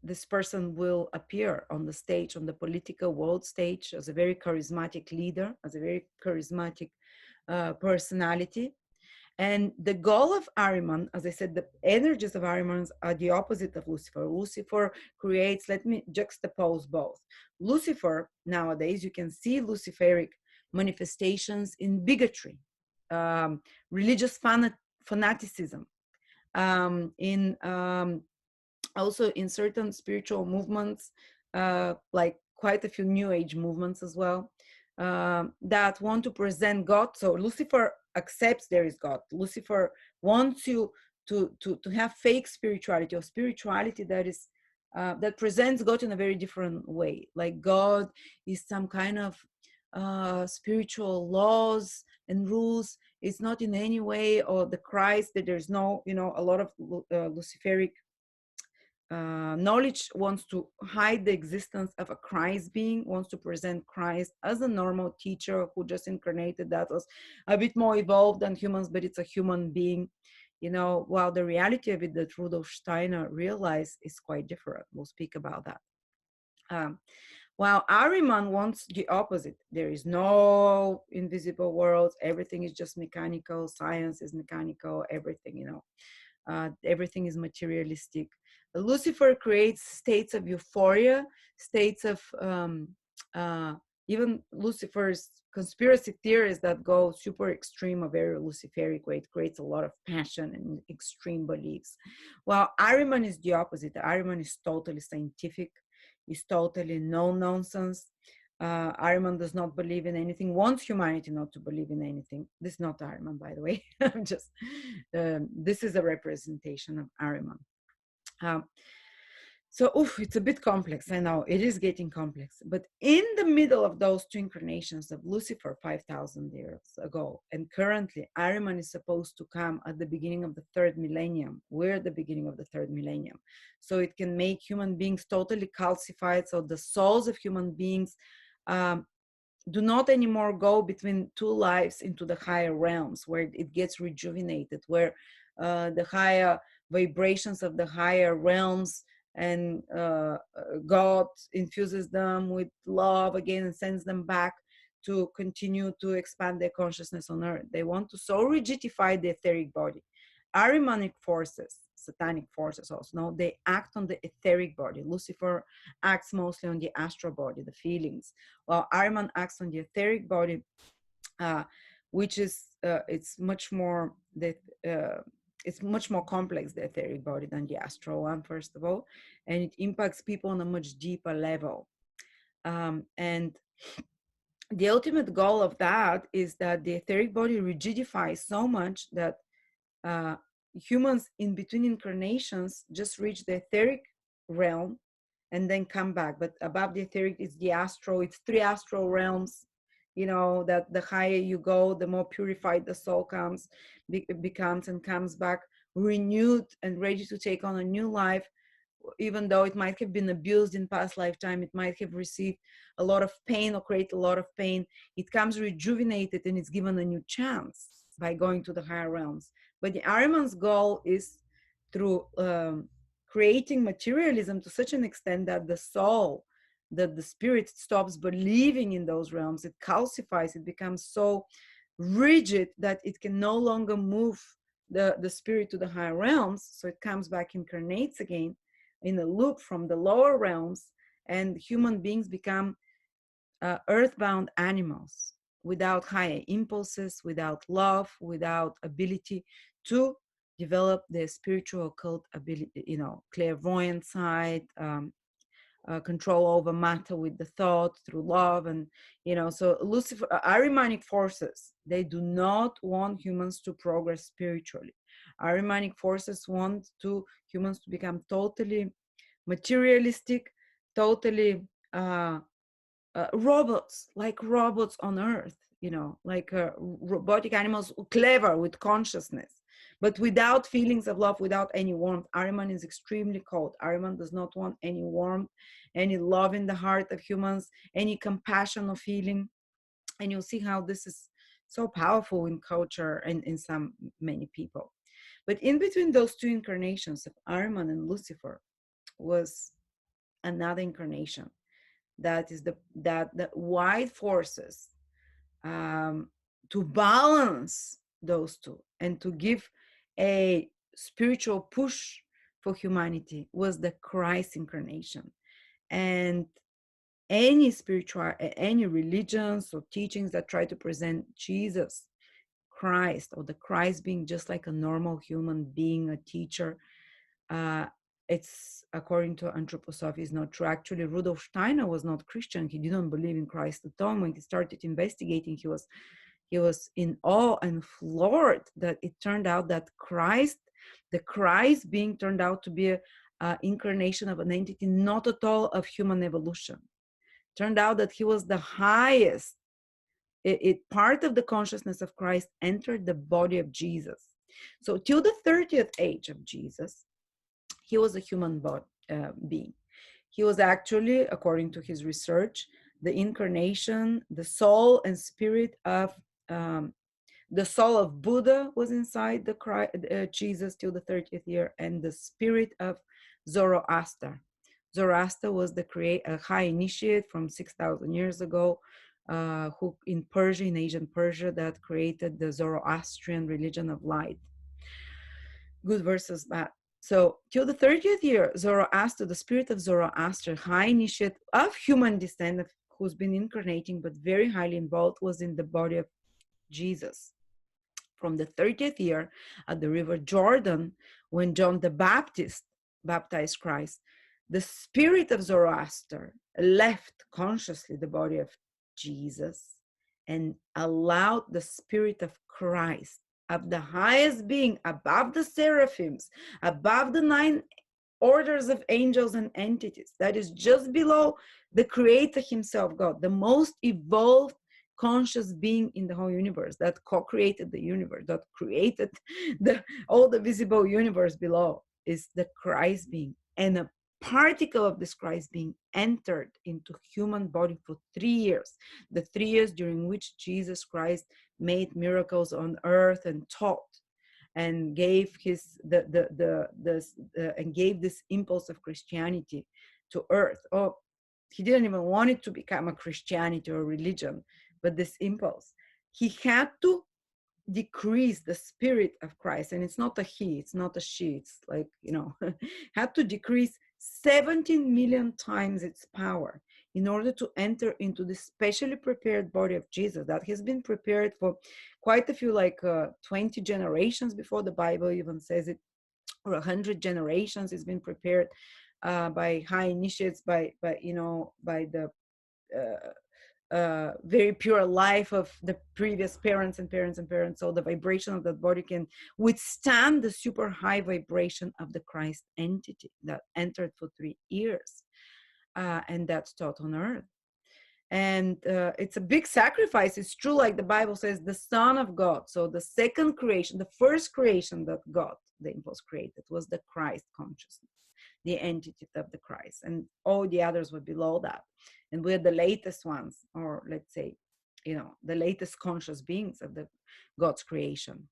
this person will appear on the stage, on the political world stage, as a very charismatic leader, as a very charismatic personality. And the goal of Ahriman, as I said, the energies of Ahriman are the opposite of Lucifer. Lucifer creates, let me juxtapose both. Lucifer, nowadays, you can see Luciferic manifestations in bigotry, religious fanaticism, in also in certain spiritual movements, like quite a few New Age movements as well, that want to present God. So Lucifer accepts there is God. Lucifer wants you to have fake spirituality, or spirituality that is that presents God in a very different way. Like God is some kind of spiritual laws and rules. It's not in any way, or the Christ, that there's no, you know, a lot of Luciferic knowledge wants to hide the existence of a Christ being, wants to present Christ as a normal teacher who just incarnated, that was a bit more evolved than humans, but it's a human being, you know, while the reality of it that Rudolf Steiner realized is quite different. We'll speak about that. While Ahriman wants the opposite. There is no invisible world. Everything is just mechanical. Science is mechanical. Everything, you know. Everything is materialistic. Lucifer creates states of euphoria, states of even Lucifer's conspiracy theories that go super extreme, a very Luciferic way. It creates a lot of passion and extreme beliefs. While Ahriman is the opposite. Ahriman is totally scientific, is totally no nonsense. Ahriman does not believe in anything, wants humanity not to believe in anything. This is not Ahriman, by the way. I'm just, this is a representation of Ahriman. So, it's a bit complex. I know it is getting complex. But in the middle of those two incarnations of Lucifer 5,000 years ago, and currently, Ahriman is supposed to come at the beginning of the third millennium. We're at the beginning of the third millennium. So it can make human beings totally calcified. So the souls of human beings do not anymore go between two lives into the higher realms, where it gets rejuvenated, where the higher vibrations of the higher realms and God infuses them with love again and sends them back to continue to expand their consciousness on earth. They want to so rigidify the etheric body. Ahrimanic forces, satanic forces also, no, they act on the etheric body. Lucifer acts mostly on the astral body, the feelings, while Ahriman acts on the etheric body, which is it's much more it's much more complex, the etheric body, than the astral one, first of all, and it impacts people on a much deeper level. And the ultimate goal of that is that the etheric body rigidifies so much that humans in between incarnations just reach the etheric realm and then come back. But above the etheric is the astral. It's 3 astral realms, you know, that the higher you go, the more purified the soul becomes and comes back renewed and ready to take on a new life. Even though it might have been abused in past lifetime, it might have received a lot of pain or create a lot of pain, it comes rejuvenated and it's given a new chance by going to the higher realms. But the Ahriman's goal is through creating materialism to such an extent that the soul that the spirit stops believing in those realms. It calcifies, it becomes so rigid that it can no longer move the spirit to the higher realms. So it comes back, incarnates again in a loop from the lower realms, and human beings become earthbound animals without higher impulses, without love, without ability to develop the spiritual occult ability, clairvoyant side, control over matter with the thought through love. And so Lucifer, Ahrimanic forces, they do not want humans to progress spiritually. Ahrimanic forces want humans to become totally materialistic, totally robots, like robots on earth, like robotic animals, clever with consciousness, but without feelings of love, without any warmth. Ahriman is extremely cold. Ahriman does not want any warmth, any love in the heart of humans, any compassion or feeling. And you'll see how this is so powerful in culture and in many people. But in between those two incarnations of Ahriman and Lucifer was another incarnation that is the wide forces, to balance those two and to give a spiritual push for humanity, was the Christ incarnation. And any religions or teachings that try to present Jesus Christ, or the Christ being just like a normal human being, a teacher, it's, according to Antroposophy, is not true. Actually, Rudolf Steiner was not Christian. He didn't believe in Christ at all. When he started investigating, he was in awe and floored that it turned out that the Christ being turned out to be a incarnation of an entity not at all of human evolution. Turned out that he was the highest. Part of the consciousness of Christ entered the body of Jesus. So till the 30th age of Jesus, he was a human being. He was actually, according to his research, the incarnation, the soul and spirit of the soul of Buddha was inside Jesus till the 30th year, and the spirit of Zoroaster. Zoroaster was a high initiate from 6,000 years ago, who in Persia, in ancient Persia, that created the Zoroastrian religion of light. Good versus bad. So till the 30th year, Zoroaster, the spirit of Zoroaster, high initiate of human descent, who's been incarnating but very highly involved, was in the body of Jesus. From the 30th year at the river Jordan, when John the Baptist baptized Christ, the spirit of Zoroaster left consciously the body of Jesus and allowed the spirit of Christ, of the highest being, above the seraphims, above the 9 orders of angels and entities, that is just below the creator himself, God, the most evolved conscious being in the whole universe, that co-created the universe, that created all the visible universe below, is the Christ being. And a particle of this Christ being entered into human body for 3 years, the 3 years during which Jesus Christ made miracles on earth and taught and gave and gave this impulse of Christianity to earth. Oh, he didn't even want it to become a Christianity or a religion, but this impulse. He had to decrease the spirit of Christ, and it's not a he, it's not a she, it's like, had to decrease 17 million times its power in order to enter into the specially prepared body of Jesus that has been prepared for quite a few, like 20 generations before the Bible even says it, or 100 generations. It's been prepared by high initiates, by the very pure life of the previous parents and parents and parents. So the vibration of that body can withstand the super high vibration of the Christ entity that entered for 3 years, and that's taught on earth. And it's a big sacrifice. It's true, like the Bible says, the Son of God. So the second creation, the first creation that God, the impulse, created was the Christ consciousness, the entity of the Christ, and all the others were below that. And we're the latest ones, or let's say, the latest conscious beings of the God's creation.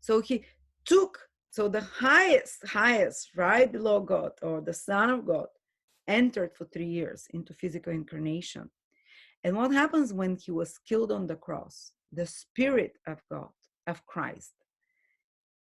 So he took, so the highest, right below God, or the Son of God, entered for 3 years into physical incarnation. And what happens when he was killed on the cross? The Spirit of God, of Christ,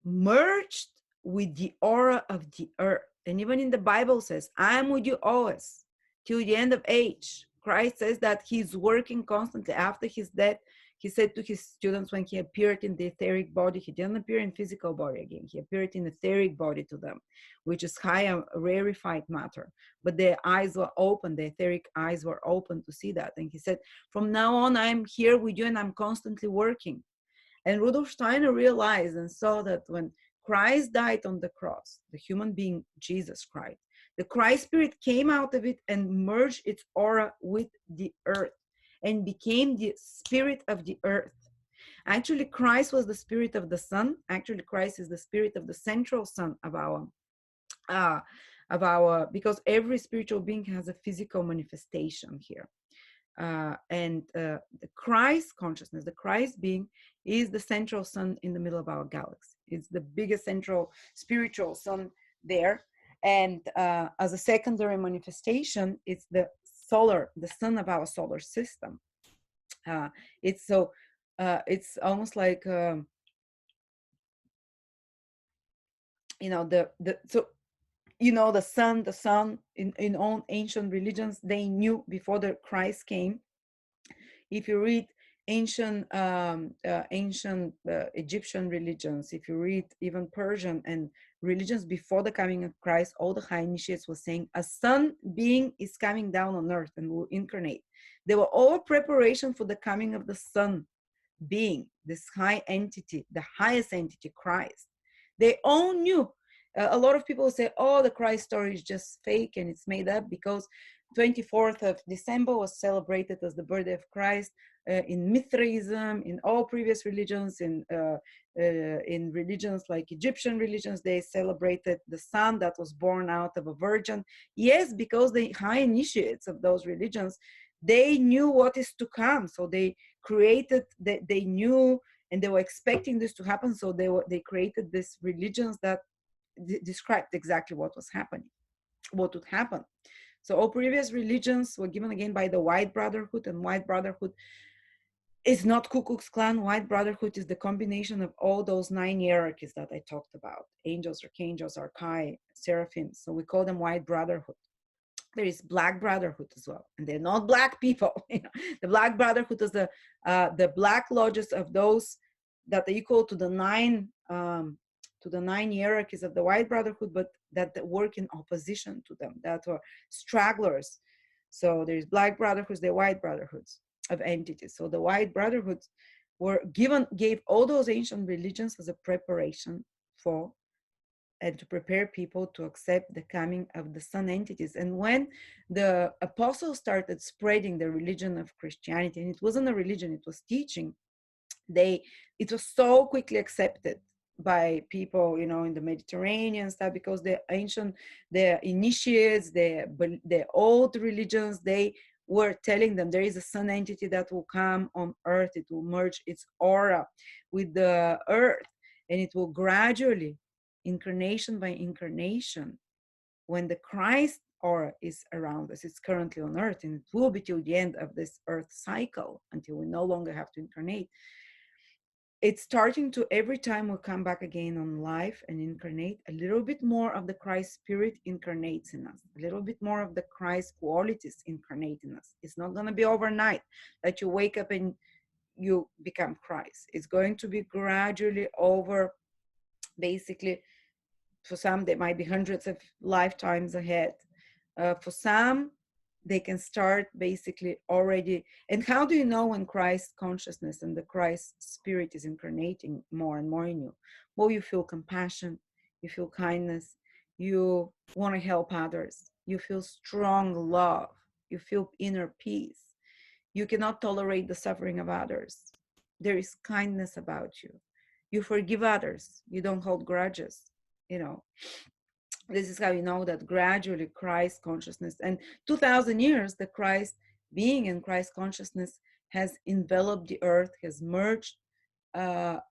merged with the aura of the earth. And even in the Bible says, I am with you always till the end of age. Christ says that he's working constantly after his death. He said to his students when he appeared in the etheric body, he didn't appear in physical body again. He appeared in etheric body to them, which is high and rarefied matter. But their eyes were open, the etheric eyes were open to see that. And he said, from now on, I'm here with you and I'm constantly working. And Rudolf Steiner realized and saw that when Christ died on the cross, the human being Jesus Christ, the Christ spirit came out of it and merged its aura with the earth and became the spirit of the earth. Actually, Christ was the spirit of the sun. Actually, Christ is the spirit of the central sun of because every spiritual being has a physical manifestation here. The Christ consciousness, the Christ being, is the central sun in the middle of our galaxy. It's the biggest central spiritual sun there. And as a secondary manifestation, it's the sun of our solar system. It's almost like, the sun in all ancient religions, they knew before the Christ came. If you read ancient Egyptian religions, if you read even Persian and religions before the coming of Christ, all the high initiates were saying a sun being is coming down on earth and will incarnate. They were all preparation for the coming of the sun being, this high entity, the highest entity, Christ. They all knew. A lot of people say, oh, the Christ story is just fake and it's made up, because 24th of December was celebrated as the birthday of Christ. In Mithraism, in all previous religions, in religions like Egyptian religions, they celebrated the son that was born out of a virgin. Yes, because the high initiates of those religions, they knew what is to come. So they created, they knew, and they were expecting this to happen. So they created these religions that described exactly what was happening, what would happen. So all previous religions were given again by the White Brotherhood, and White Brotherhood is not Ku Klux Klan. White Brotherhood is the combination of all those 9 hierarchies that I talked about: angels, archangels, archai, seraphim. So we call them White Brotherhood. There is Black Brotherhood as well, and they're not black people. The Black Brotherhood is the black lodges of those that are equal to the nine hierarchies of the White Brotherhood, but that work in opposition to them, that are stragglers. So there's Black Brotherhoods, the White Brotherhoods of entities. So the White Brotherhoods gave all those ancient religions as a preparation for, and to prepare people to accept the coming of the sun entities. And when the apostles started spreading the religion of Christianity, and it wasn't a religion, it was teaching, it was so quickly accepted by people, in the Mediterranean stuff, because the initiates, the old religions, they were telling them there is a sun entity that will come on earth. It will merge its aura with the earth, and it will gradually, incarnation by incarnation, when the Christ aura is around us, it's currently on earth, and it will be till the end of this earth cycle, until we no longer have to incarnate. It's starting to, every time we come back again on life and incarnate, a little bit more of the Christ spirit incarnates in us, a little bit more of the Christ qualities incarnate in us. It's not going to be overnight that you wake up and you become Christ. It's going to be gradually over, basically. For some, there might be hundreds of lifetimes ahead. For some, they can start basically already. And how do you know when Christ consciousness and the Christ spirit is incarnating more and more in you? Well, you feel compassion, you feel kindness, you want to help others, you feel strong love, you feel inner peace, you cannot tolerate the suffering of others. There is kindness about you. You forgive others, you don't hold grudges. This is how you know that gradually Christ consciousness, and 2000 years, the Christ being and Christ consciousness has enveloped the earth, has merged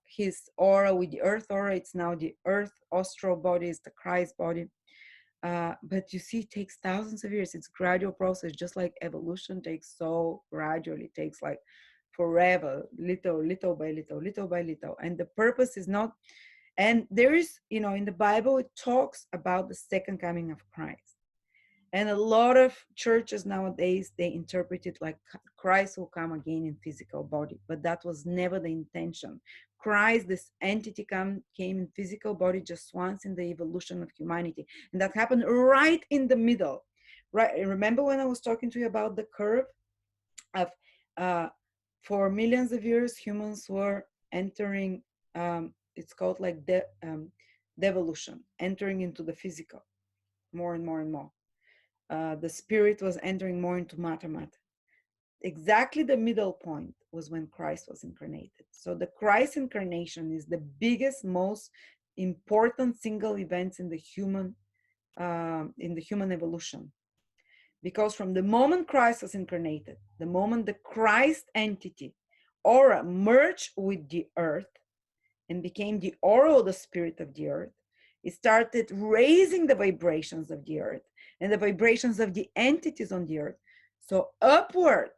his aura with the earth aura. It's now the earth astral body, is the Christ body. But you see, it takes thousands of years. It's gradual process, just like evolution takes so gradually. It takes like forever, little by little by little. And the purpose is not, and there is, in the Bible, it talks about the second coming of Christ. And a lot of churches nowadays, they interpret it like Christ will come again in physical body, but that was never the intention. Christ, this entity, came in physical body just once in the evolution of humanity. And that happened right in the middle. Right? Remember when I was talking to you about the curve of, for millions of years, humans were entering, it's called like devolution, entering into the physical more and more and more. The spirit was entering more into matter. Exactly the middle point was when Christ was incarnated. So the Christ incarnation is the biggest, most important single event in the human evolution. Because from the moment Christ was incarnated, the moment the Christ entity, aura, merged with the earth and became the aura of the spirit of the earth, it started raising the vibrations of the earth and the vibrations of the entities on the earth. So upward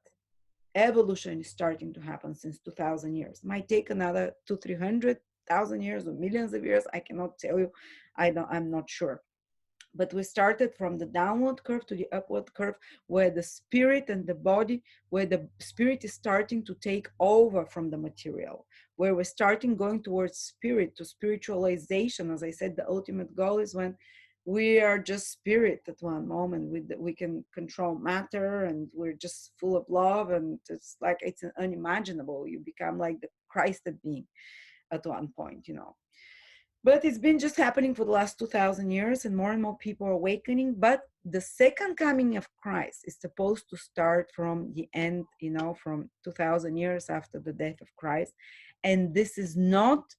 evolution is starting to happen since 2000 years. Might take another 200,000-300,000 years or millions of years. I cannot tell you. I'm not sure. But we started from the downward curve to the upward curve, where the spirit and the body, where the spirit is starting to take over from the material, where we're starting going towards spirit, to spiritualization. As I said, the ultimate goal is when we are just spirit at one moment. We can control matter, and we're just full of love, and it's like it's unimaginable. You become like the Christed being at one point, But it's been just happening for the last 2000 years, and more people are awakening. But the second coming of Christ is supposed to start from the end, from 2000 years after the death of Christ. And this is not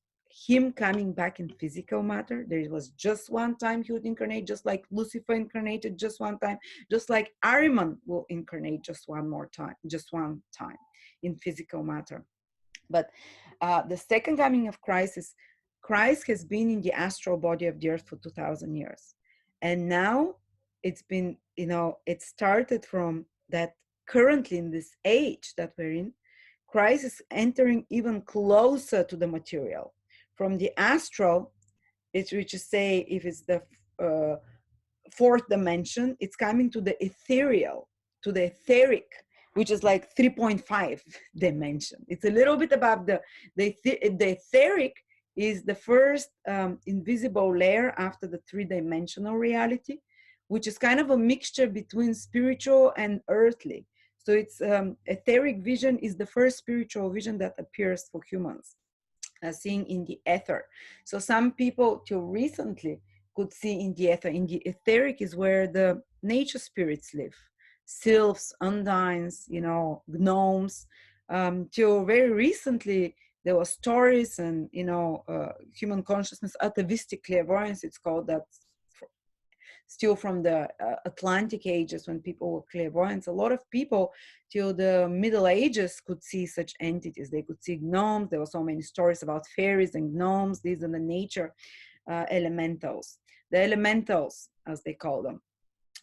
him coming back in physical matter. There was just one time he would incarnate, just like Lucifer incarnated just one time, just like AHRIMAN will incarnate just one time in physical matter. But the second coming of Christ is, Christ has been in the astral body of the earth for 2000 years. And now it's been, it started from that. Currently in this age that we're in, Christ is entering even closer to the material. From the astral, which is, say, if it's the fourth dimension, it's coming to the ethereal, to the etheric, which is like 3.5 dimension. It's a little bit above the etheric is the first invisible layer after the three-dimensional reality, which is kind of a mixture between spiritual and earthly. So it's etheric vision is the first spiritual vision that appears for humans, seeing in the ether. So some people till recently could see in the ether. In the etheric is where the nature spirits live, sylphs, undines, gnomes. Till very recently, there were stories and, human consciousness, atavistic clairvoyance, it's called, that still from the Atlantic ages, when people were clairvoyants. A lot of people till the Middle Ages could see such entities. They could see gnomes. There were so many stories about fairies and gnomes. These are the nature elementals. The elementals, as they call them.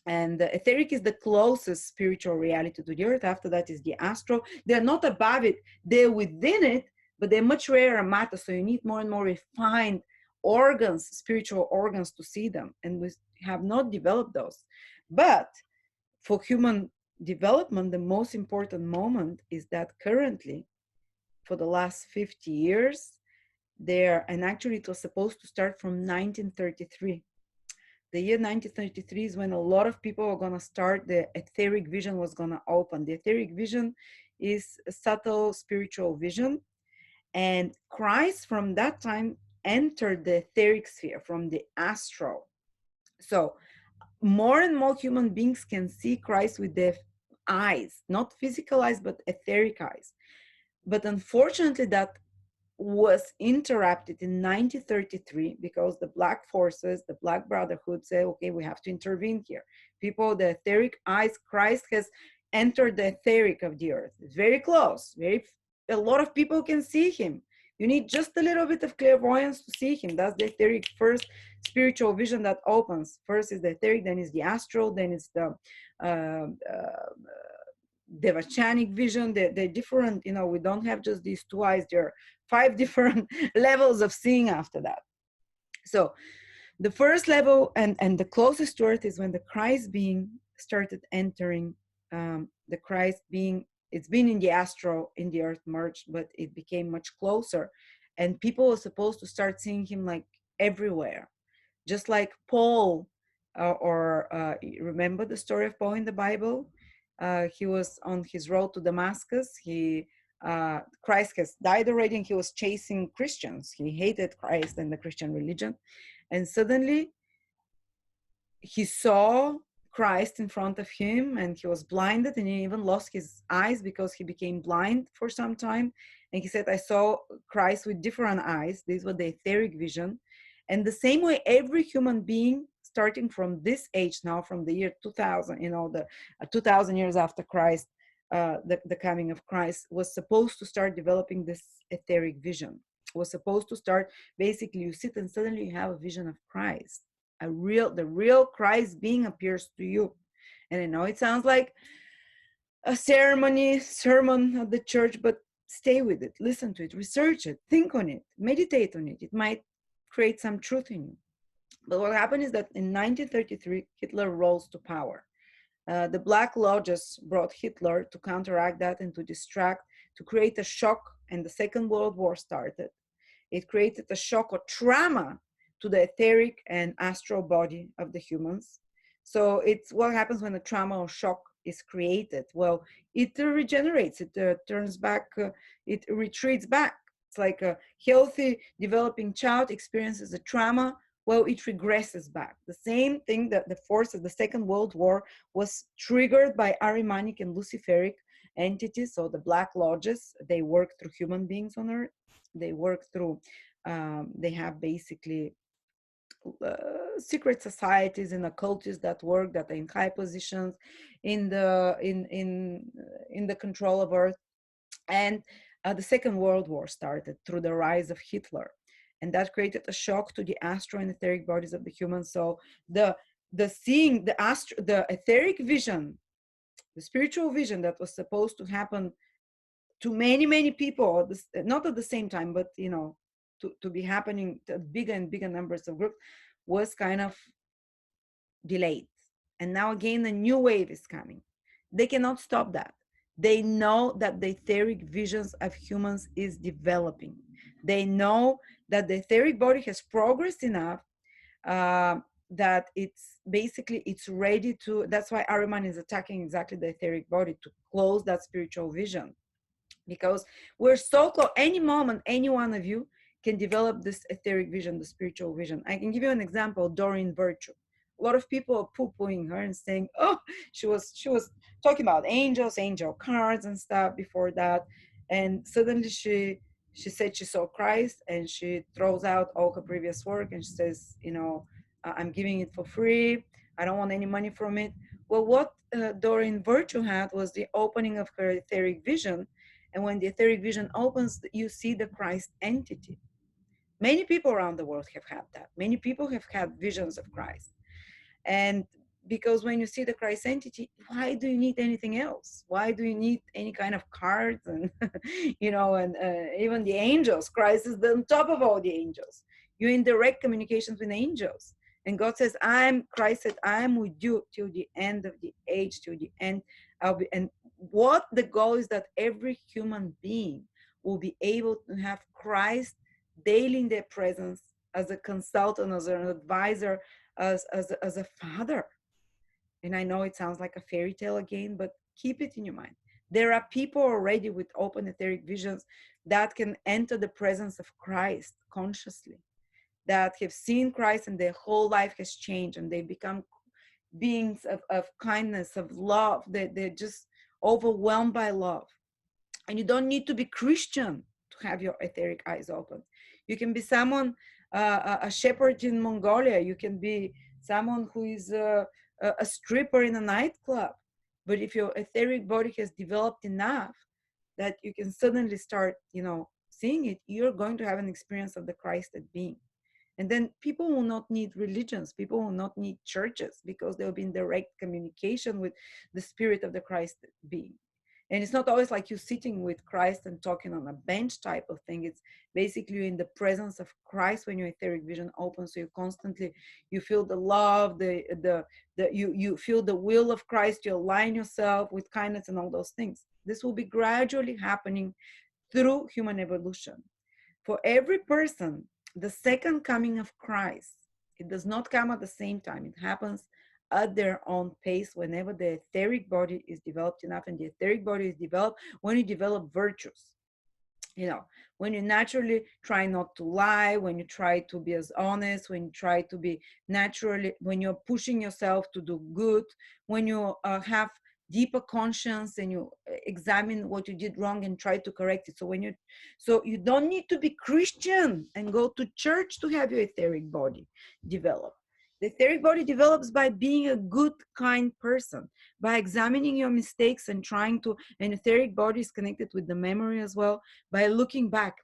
And the etheric is the closest spiritual reality to the earth. After that is the astral. They're not above it, they're within it, but they're much rarer matter. So you need more and more refined organs, spiritual organs, to see them. And we have not developed those. But for human development, the most important moment is that currently, for the last 50 years, and actually it was supposed to start from 1933. The year 1933 is when a lot of people are going to start, the etheric vision was going to open. The etheric vision is a subtle spiritual vision. And Christ from that time entered the etheric sphere from the astral. So more and more human beings can see Christ with their eyes, not physical eyes, but etheric eyes. But unfortunately, that was interrupted in 1933 because the Black forces, the Black Brotherhood, say, okay, we have to intervene here. People, the etheric eyes, Christ has entered the etheric of the earth. It's very close. A lot of people can see him You need just a little bit of clairvoyance to see him. That's the etheric first spiritual vision that opens. First is the etheric, then is the astral, then it's the devachanic vision. They're different, you know, we don't have just these two eyes. There are 5 different levels of seeing after that. So the first level and the closest to earth is when the Christ being started entering. The Christ being, it's been in the astral, in the earth merged, but it became much closer, and people were supposed to start seeing him like everywhere, just like Paul, remember the story of Paul in the Bible? He was on his road to Damascus. Christ has died already, and he was chasing Christians. He hated Christ and the Christian religion, and suddenly he saw Christ in front of him, and he was blinded, and he even lost his eyes because he became blind for some time. And he said, I saw Christ with different eyes. These were the etheric vision. And the same way, every human being, starting from this age now, from the year 2000, you know, the 2000 years after Christ, the coming of Christ, was supposed to start developing this etheric vision. Was supposed to start, basically, you sit and suddenly you have a vision of Christ. The real Christ being appears to you. And I know it sounds like a sermon at the church, but stay with it, listen to it, research it, think on it, meditate on it. It might create some truth in you. But what happened is that in 1933, Hitler rose to power. The Black Lodges brought Hitler to counteract that and to distract, to create a shock, and the Second World War started. It created a shock or trauma to the etheric and astral body of the humans. So it's what happens when a trauma or shock is created. Well, it regenerates, it turns back, it retreats back. It's like a healthy developing child experiences a trauma. Well, it regresses back. The same thing that the force of the Second World War was triggered by Ahrimanic and Luciferic entities. So the Black Lodges, they work through human beings on Earth. They work through, they have basically secret societies and occultists that work, that are in high positions in the control of Earth. And the Second World War started through the rise of Hitler, and that created a shock to the astral and etheric bodies of the humans. So the seeing the etheric vision, the spiritual vision that was supposed to happen to many people, not at the same time, but you know, to be happening to bigger and bigger numbers of groups, was kind of delayed. And now again, a new wave is coming. They cannot stop that. They know that the etheric visions of humans is developing. They know that the etheric body has progressed enough that it's basically, it's ready to, that's why Ahriman is attacking exactly the etheric body, to close that spiritual vision. Because we're so close, any moment, any one of you can develop this etheric vision, the spiritual vision. I can give you an example, Doreen Virtue. A lot of people are poo-pooing her and saying, oh, she was talking about angels, angel cards and stuff before that. And suddenly she said she saw Christ, and she throws out all her previous work, and she says, you know, I'm giving it for free. I don't want any money from it. Well, what Doreen Virtue had was the opening of her etheric vision. And when the etheric vision opens, you see the Christ entity. Many people around the world have had that. Many people have had visions of Christ. And because when you see the Christ entity, why do you need anything else? Why do you need any kind of cards and, you know, and even the angels? Christ is on top of all the angels. You're in direct communications with angels. And God says, Christ said, I'm with you till the end of the age, till the end. And what the goal is that every human being will be able to have Christ daily in their presence as a consultant, as an advisor, as a father. And I know it sounds like a fairy tale again, but keep it in your mind. There are people already with open etheric visions that can enter the presence of Christ consciously, that have seen Christ and their whole life has changed, and they become beings of kindness, of love. They're just overwhelmed by love. And you don't need to be Christian to have your etheric eyes open. You can be someone, a shepherd in Mongolia. You can be someone who is a stripper in a nightclub. But if your etheric body has developed enough that you can suddenly start, you know, seeing it, you're going to have an experience of the Christed being. And then people will not need religions, people will not need churches, because they'll be in direct communication with the spirit of the Christ being. And it's not always like you sitting with Christ and talking on a bench type of thing. It's basically in the presence of Christ when your etheric vision opens. So you constantly, you feel the love, you feel the will of Christ, you align yourself with kindness and all those things. This will be gradually happening through human evolution. For every person, the second coming of Christ, it does not come at the same time. It happens at their own pace whenever the etheric body is developed enough. And the etheric body is developed when you develop virtues. You know, when you naturally try not to lie, when you try to be as honest, when you try to be naturally, when you're pushing yourself to do good, when you have deeper conscience and you examine what you did wrong and try to correct it. So you don't need to be Christian and go to church to have your etheric body develop. The etheric body develops by being a good, kind person, by examining your mistakes and trying to, and etheric body is connected with the memory as well, by looking back.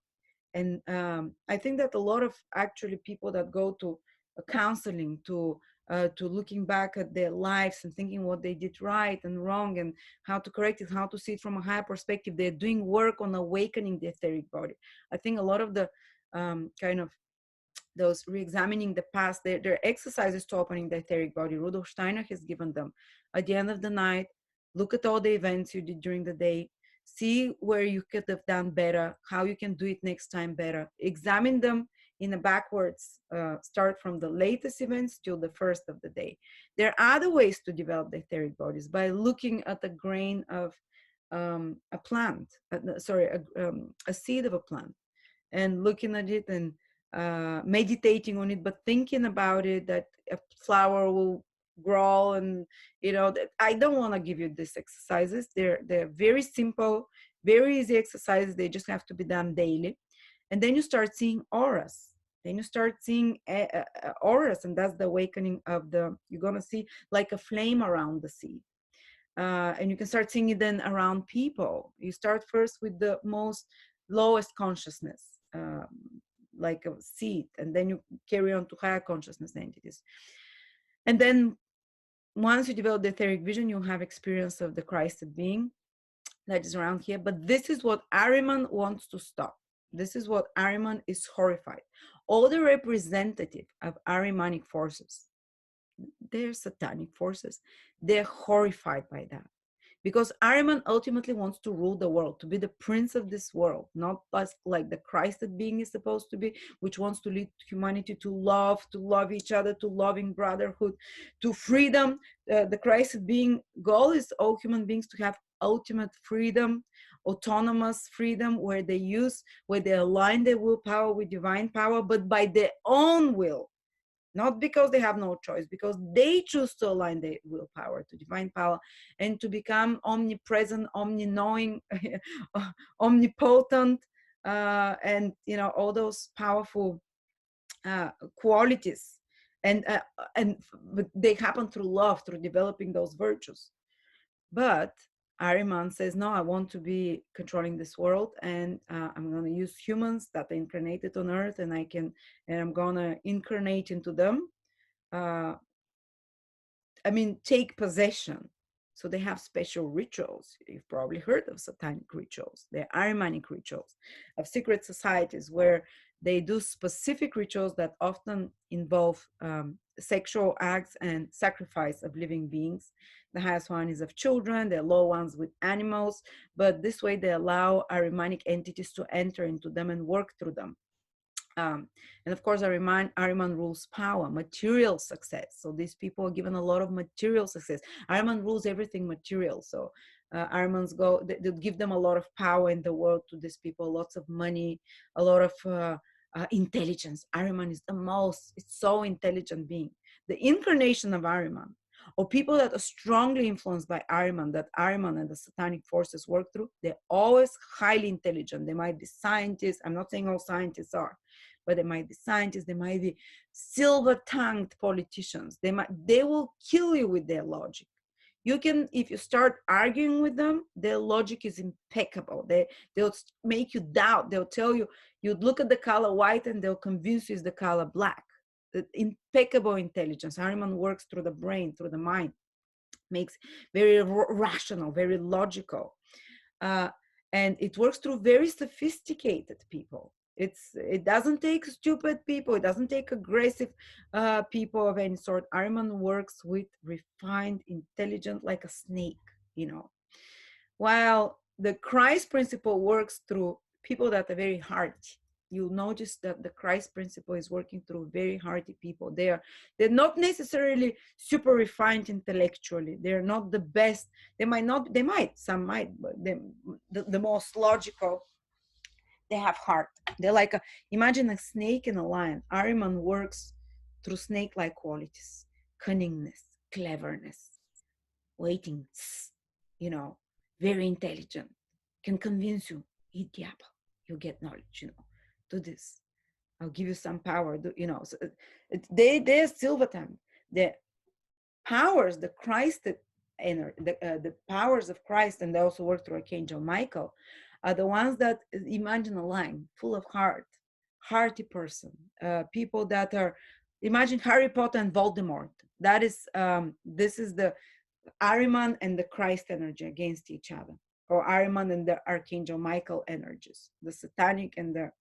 And I think that a lot of actually people that go to counseling, to looking back at their lives and thinking what they did right and wrong and how to correct it, how to see it from a higher perspective, they're doing work on awakening the etheric body. I think a lot of the kind of those re-examining the past, they're exercises to opening the etheric body. Rudolf Steiner has given them. At the end of the night, look at all the events you did during the day, see where you could have done better, how you can do it next time better. Examine them in a backwards, start from the latest events till the first of the day. There are other ways to develop the etheric bodies by looking at a grain of a plant, a seed of a plant, and looking at it and meditating on it, but thinking about it, that a flower will grow. And you know that I don't want to give you these exercises. They're very simple, very easy exercises. They just have to be done daily. And then you start seeing auras. Then you start seeing auras, and that's the awakening of the, you're going to see like a flame around the seed. And you can start seeing it then around people. You start first with the most lowest consciousness, like a seed, and then you carry on to higher consciousness entities. And then once you develop the etheric vision, you'll have experience of the Christed being that is around here. But this is what AHRIMAN wants to stop. This is what AHRIMAN is horrified. All the representative of AHRIMANIC forces, they're satanic forces. They're horrified by that. Because AHRIMAN ultimately wants to rule the world, to be the prince of this world, not like the Christed being is supposed to be, which wants to lead humanity to love each other, to loving brotherhood, to freedom. The Christed being goal is all human beings to have ultimate freedom, autonomous freedom, where they align their willpower with divine power, but by their own will. Not because they have no choice, because they choose to align their willpower to divine power and to become omnipresent, omni-knowing, omnipotent, and you know, all those powerful qualities. And they happen through love, through developing those virtues. But AHRIMAN says, no, I want to be controlling this world, and I'm going to use humans that are incarnated on earth, and I'm going to incarnate into them. Take possession. So they have special rituals. You've probably heard of satanic rituals. They're Ahrimanic rituals of secret societies where they do specific rituals that often involve sexual acts and sacrifice of living beings. The highest one is of children, the low ones with animals, but this way they allow Ahrimanic entities to enter into them and work through them. And of course, Ahriman rules power, material success. So these people are given a lot of material success. Ahriman rules everything material. So Ahrimans they give them a lot of power in the world to these people, lots of money, a lot of intelligence. Ahriman is it's so intelligent being. The incarnation of Ahriman, or people that are strongly influenced by Ahriman, that Ahriman and the satanic forces work through, they're always highly intelligent. They might be scientists. I'm not saying all scientists are, but they might be scientists. They might be silver-tongued politicians. They will kill you with their logic. You can, if you start arguing with them, their logic is impeccable. They'll make you doubt. They'll tell you, you'd look at the color white and they'll convince you it's the color black. The impeccable intelligence. Ahriman works through the brain, through the mind, makes very rational, very logical. Uh, and it works through very sophisticated people. It doesn't take stupid people. It doesn't take aggressive people of any sort. Ahriman works with refined, intelligent, like a snake, you know. While the Christ principle works through people that are very hearty. You'll notice that the Christ principle is working through very hearty people. They're not necessarily super refined intellectually. They're not the best. Some might, but the most logical, they have heart. They're like imagine a snake and a lion. Ahriman works through snake-like qualities, cunningness, cleverness, waiting, you know, very intelligent, can convince you, eat the apple, you get knowledge, you know, do this, I'll give you some power, you know. So they're silver time. The powers, the Christ the powers of Christ, and they also work through Archangel Michael, are the ones that, imagine a line full of hearty person, people that are, imagine Harry Potter and Voldemort. That is, this is the Ahriman and the Christ energy against each other, or Ahriman and the Archangel Michael energies, the Satanic and the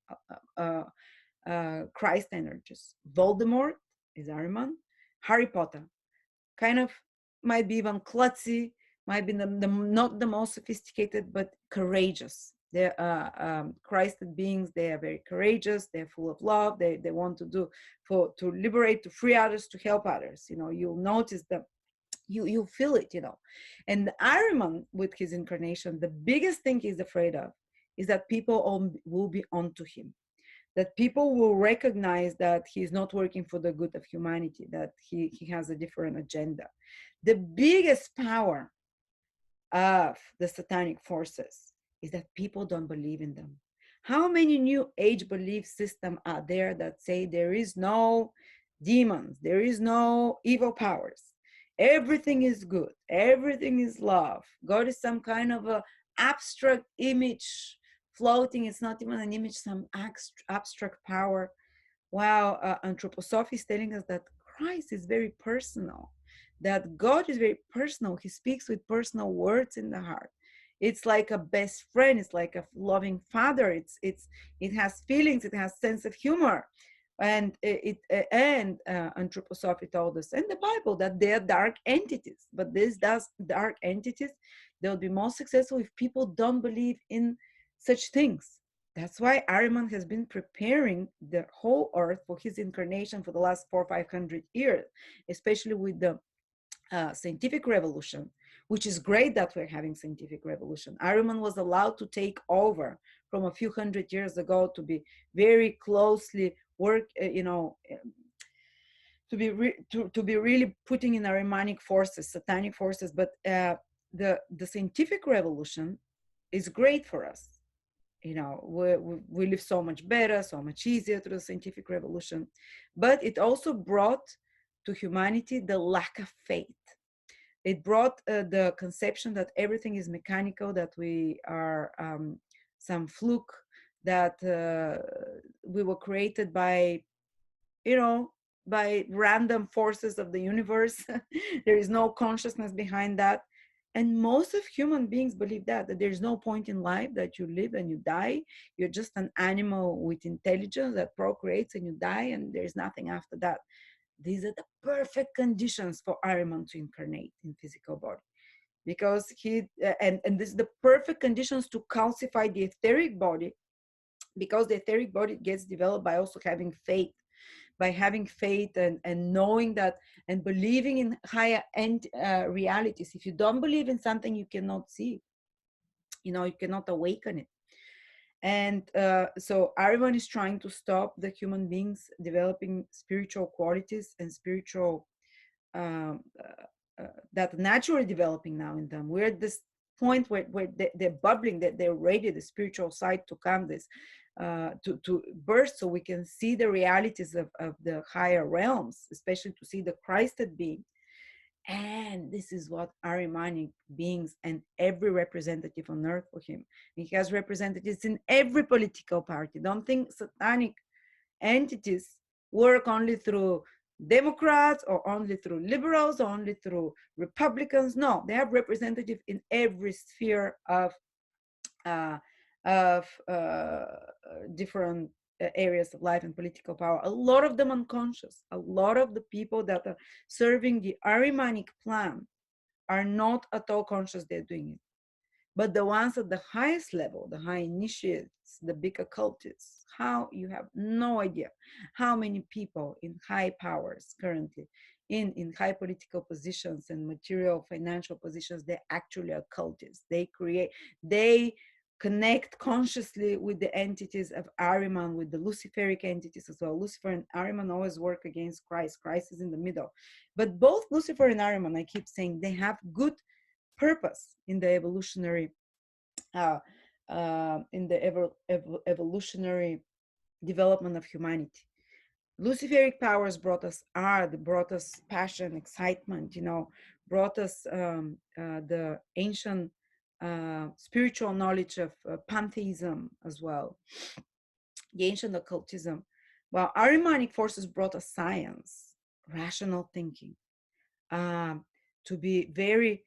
Christ energies. Voldemort is Ahriman. Harry Potter kind of might be even klutzy, might be not the most sophisticated, but courageous. They're Christed beings. They are very courageous. They're full of love. They want to do to liberate, to free others, to help others. You know, you'll notice them. You feel it, you know. And Ahriman, with his incarnation, the biggest thing he's afraid of is that people will be onto him, that people will recognize that he's not working for the good of humanity, that he has a different agenda. The biggest power of the satanic forces is that people don't believe in them. How many new age belief systems are there that say there is no demons, there is no evil powers, everything is good, everything is love, God is some kind of a abstract image floating, it's not even an image, some abstract power. While Antroposophy is telling us that Christ is very personal, that God is very personal. He speaks with personal words in the heart. It's like a best friend. It's like a loving father. It has feelings. It has sense of humor, and Antroposophy told us in the Bible that they are dark entities. But these dark entities, they'll be most successful if people don't believe in such things. That's why Ahriman has been preparing the whole earth for his incarnation for the last 400 or 500 years, especially with the scientific revolution, which is great that we're having scientific revolution. Ahriman was allowed to take over from a few hundred years ago, to be very closely to be really putting in Ahrimanic forces, satanic forces. But the scientific revolution is great for us. You know, we live so much better, so much easier through the scientific revolution. But it also brought to humanity the lack of faith. It brought the conception that everything is mechanical, that we are some fluke, that we were created by, you know, by random forces of the universe. There is no consciousness behind that. And most of human beings believe that there's no point in life, that you live and you die. You're just an animal with intelligence that procreates and you die, and there's nothing after that. These are the perfect conditions for Ahriman to incarnate in physical body, because and this is the perfect conditions to calcify the etheric body, because the etheric body gets developed by also having faith, by having faith and knowing that, and believing in higher end realities. If you don't believe in something, you cannot see it. You know, you cannot awaken it. And so Ahriman is trying to stop the human beings developing spiritual qualities and spiritual that naturally developing now in them. We're at this point where they're bubbling, that they're ready, the spiritual side to come, this to burst, so we can see the realities of the higher realms, especially to see the Christed being. And this is what Ahrimanic beings and every representative on earth for him. He has representatives in every political party. Don't think satanic entities work only through Democrats or only through liberals or only through Republicans. No, they have representative in every sphere uh, of different areas of life and political power. A lot of them unconscious. A lot of the people that are serving the Ahrimanic plan are not at all conscious they're doing it. But the ones at the highest level, the high initiates, the big occultists, how you have no idea how many people in high powers currently, in high political positions and material financial positions, they're actually occultists. They connect consciously with the entities of Ahriman, with the Luciferic entities as well. Lucifer and Ahriman always work against Christ. Christ is in the middle. But both Lucifer and Ahriman, I keep saying, they have good purpose in the evolutionary uh, evolutionary development of humanity. Luciferic powers brought us art, brought us passion, excitement, brought us the ancient spiritual knowledge of pantheism as well, the ancient occultism. While Ahrimanic forces brought us science, rational thinking, um, to be very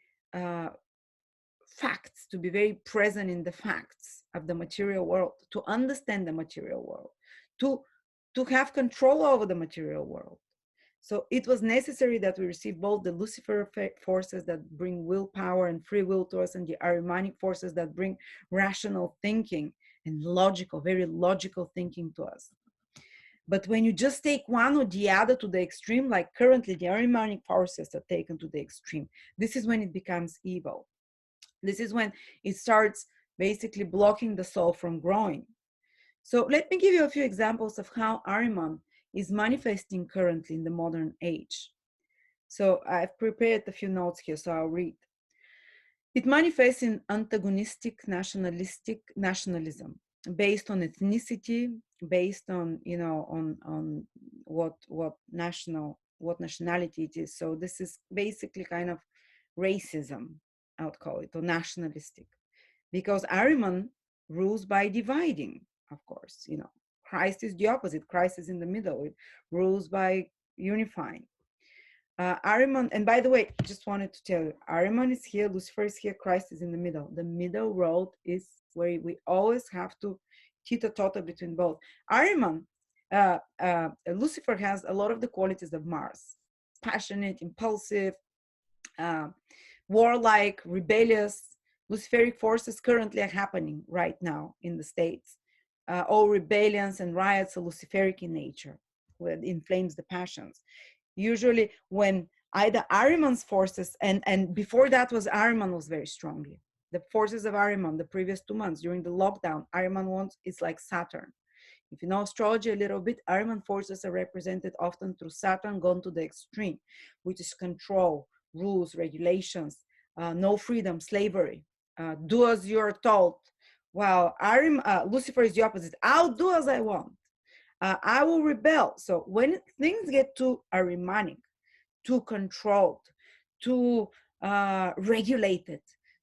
facts, to be very present in the facts of the material world, to understand the material world, to have control over the material world. So it was necessary that we receive both the Lucifer forces that bring willpower and free will to us, and the Ahrimanic forces that bring rational thinking and logical, very logical thinking to us. But when you just take one or the other to the extreme, like currently the Ahrimanic forces are taken to the extreme, this is when it becomes evil. This is when it starts basically blocking the soul from growing. So let me give you a few examples of how Ahriman is manifesting currently in the modern age. So I've prepared a few notes here, so I'll read. It manifests in antagonistic nationalistic nationalism based on ethnicity, based on on what nationality it is. So this is basically kind of racism, I would call it, or nationalistic, because Ahriman rules by dividing. Of course, Christ is the opposite. Christ is in the middle. It rules by unifying. Ahriman, and by the way, just wanted to tell you, Ahriman is here, Lucifer is here, Christ is in the middle. The middle road is where we always have to teeter-totter between both. Ahriman, Lucifer has a lot of the qualities of Mars: passionate, impulsive, uh, warlike, rebellious. Luciferic forces currently are happening right now in the States. All rebellions and riots are Luciferic in nature, what inflames the passions. Usually when either Ahriman's forces, and before that was Ahriman was very strongly. The forces of Ahriman, the previous 2 months during the lockdown, Ahriman wants, it's like Saturn. If you know astrology a little bit, Ahriman forces are represented often through Saturn gone to the extreme, which is control, rules, regulations, no freedom, slavery, do as you're told. While Lucifer is the opposite. I'll do as I want. I will rebel. So when things get too Ahrimanic, too controlled, too regulated,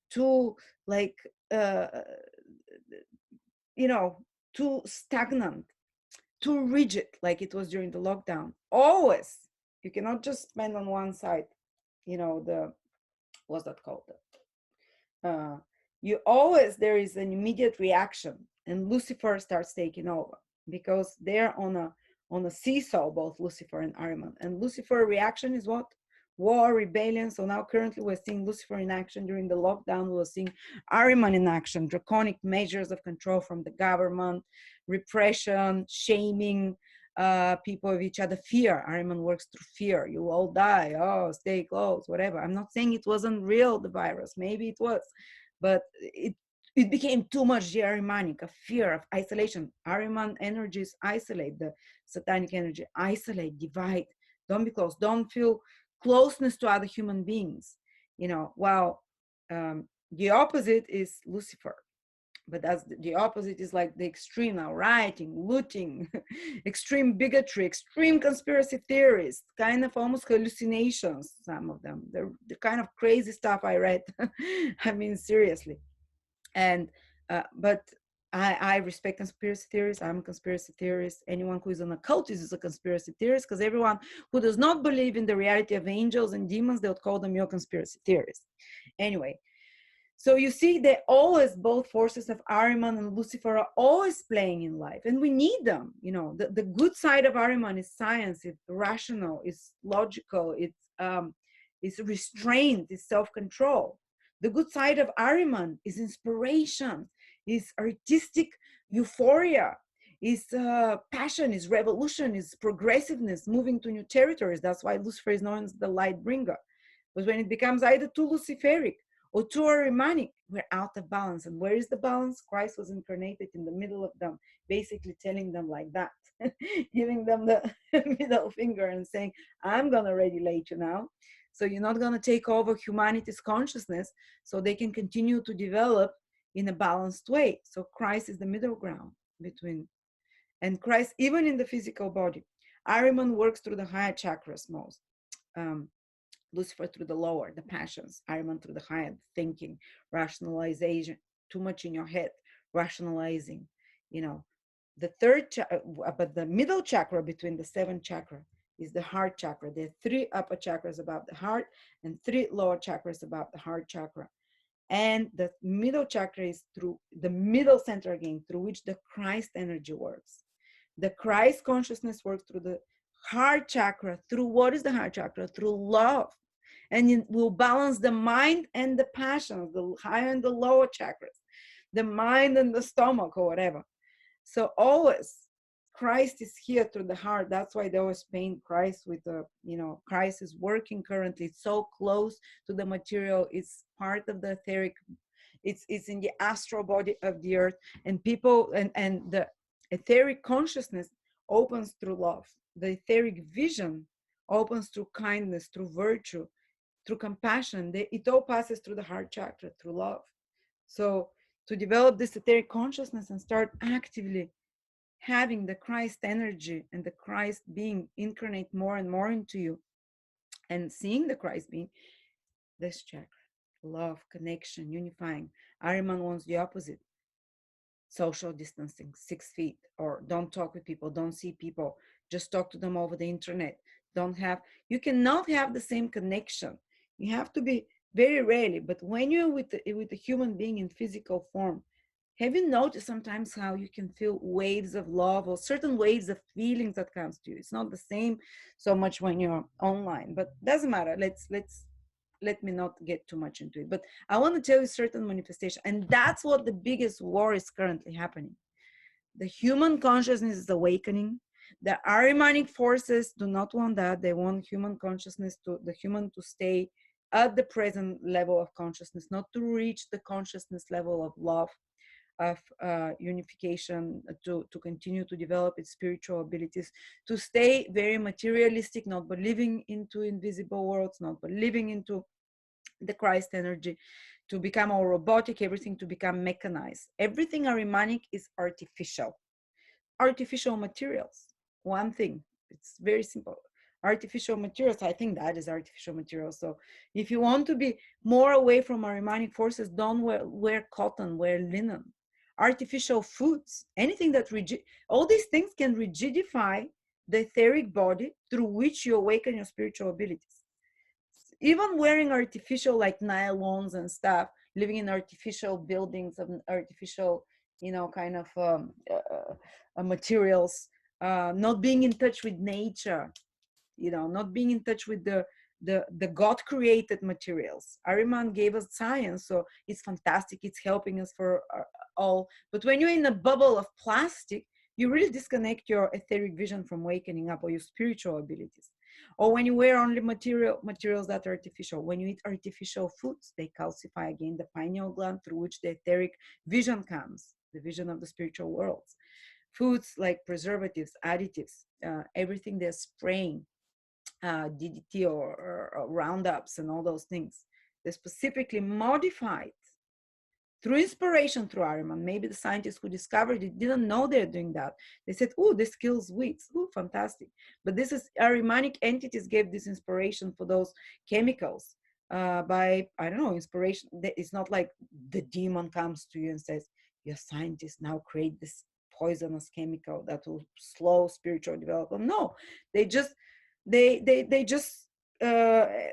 too like you know too stagnant, too rigid, like it was during the lockdown, always you cannot just spend on one side, the what's that called, uh, you always, there is an immediate reaction, and Lucifer starts taking over because they're on a seesaw, both Lucifer and Ahriman. And Lucifer reaction is what? War, rebellion. So now currently we're seeing Lucifer in action. During the lockdown, we're seeing Ahriman in action, draconic measures of control from the government, repression, shaming people of each other, fear. Ahriman works through fear. You all die. Oh, stay close, whatever. I'm not saying it wasn't real, the virus. Maybe it was, but it became too much Ahrimanic, a fear of isolation. Ahriman energies isolate, the satanic energy isolate, divide, don't be close, don't feel closeness to other human beings, while the opposite is Lucifer. But that's the opposite, is like the extreme now: rioting, looting, extreme bigotry, extreme conspiracy theories, kind of almost hallucinations. Some of them, they're the kind of crazy stuff I read. I mean, seriously. And but I respect conspiracy theories. I'm a conspiracy theorist. Anyone who is an occultist is a conspiracy theorist, because everyone who does not believe in the reality of angels and demons, they would call them your conspiracy theorists. Anyway, so you see that always both forces of Ahriman and Lucifer are always playing in life, and we need them. You know, the good side of Ahriman is science, it's rational, it's logical, it's restraint, it's self-control. The good side of Ahriman is inspiration, is artistic euphoria, is passion, is revolution, is progressiveness, moving to new territories. That's why Lucifer is known as the light bringer. But when it becomes either too Luciferic or too Ahrimanic, we're out of balance. And where is the balance? Christ was incarnated in the middle of them, basically telling them like that, giving them the middle finger and saying, I'm going to regulate you now. So you're not going to take over humanity's consciousness, so they can continue to develop in a balanced way. So Christ is the middle ground between, and Christ, even in the physical body. Ahriman works through the higher chakras most. Lucifer through the lower, the passions, Ahriman through the higher, thinking, rationalization, too much in your head, rationalizing, you know. The third, but the middle chakra between the seven chakra is the heart chakra. There are three upper chakras above the heart and three lower chakras above the heart chakra. And the middle chakra is through the middle center again, through which the Christ energy works. The Christ consciousness works through the heart chakra. Through what is the heart chakra? Through love. And it will balance the mind and the passions, the higher and the lower chakras, the mind and the stomach, or whatever. So always Christ is here through the heart. That's why they always paint Christ with the, you know, Christ is working currently. It's so close to the material. It's part of the etheric. It's in the astral body of the earth. And people, and the etheric consciousness opens through love. The etheric vision opens through kindness, through virtue, through compassion. It all passes through the heart chakra, through love. So to develop this etheric consciousness and start actively having the Christ energy and the Christ being incarnate more and more into you, and seeing the Christ being, this chakra, love, connection, unifying. Ahriman wants the opposite: social distancing, 6 feet, or don't talk with people, don't see people, just talk to them over the internet. Don't have, you cannot have the same connection. You have to be very rarely, but when you're with a human being in physical form, have you noticed sometimes how you can feel waves of love or certain waves of feelings that comes to you? It's not the same so much when you're online, but doesn't matter. Let me not get too much into it. But I want to tell you certain manifestation, and that's what the biggest war is currently happening. The human consciousness is awakening. The Ahrimanic forces do not want that. They want human consciousness the human to stay at the present level of consciousness, not to reach the consciousness level of love, of unification, to continue to develop its spiritual abilities, to stay very materialistic, not believing into invisible worlds, not believing into the Christ energy, to become all robotic, everything to become mechanized. Everything Ahrimanic is artificial. Artificial materials. One thing, it's very simple. Artificial materials, I think that is artificial materials. So if you want to be more away from Ahrimanic forces, don't wear cotton, wear linen. Artificial foods, anything that all these things can rigidify the etheric body through which you awaken your spiritual abilities. Even wearing artificial like nylons and stuff, living in artificial buildings and artificial, you know, kind of materials, not being in touch with nature, you know, not being in touch with the God created materials. Ahriman gave us science, so it's fantastic. It's helping us for all. But when you're in a bubble of plastic, you really disconnect your etheric vision from wakening up, or your spiritual abilities. Or when you wear only materials that are artificial, when you eat artificial foods, they calcify again the pineal gland through which the etheric vision comes, the vision of the spiritual worlds. Foods like preservatives, additives, everything they're spraying, DDT or Roundups and all those things, they're specifically modified through inspiration through Ahriman. Maybe the scientists who discovered it didn't know they're doing that. They said, oh, this kills weeds. Oh, fantastic. But this is Ahrimanic entities gave this inspiration for those chemicals by, I don't know, inspiration. It's not like the demon comes to you and says, your scientists now create this poisonous chemical that will slow spiritual development. No, they just, they just,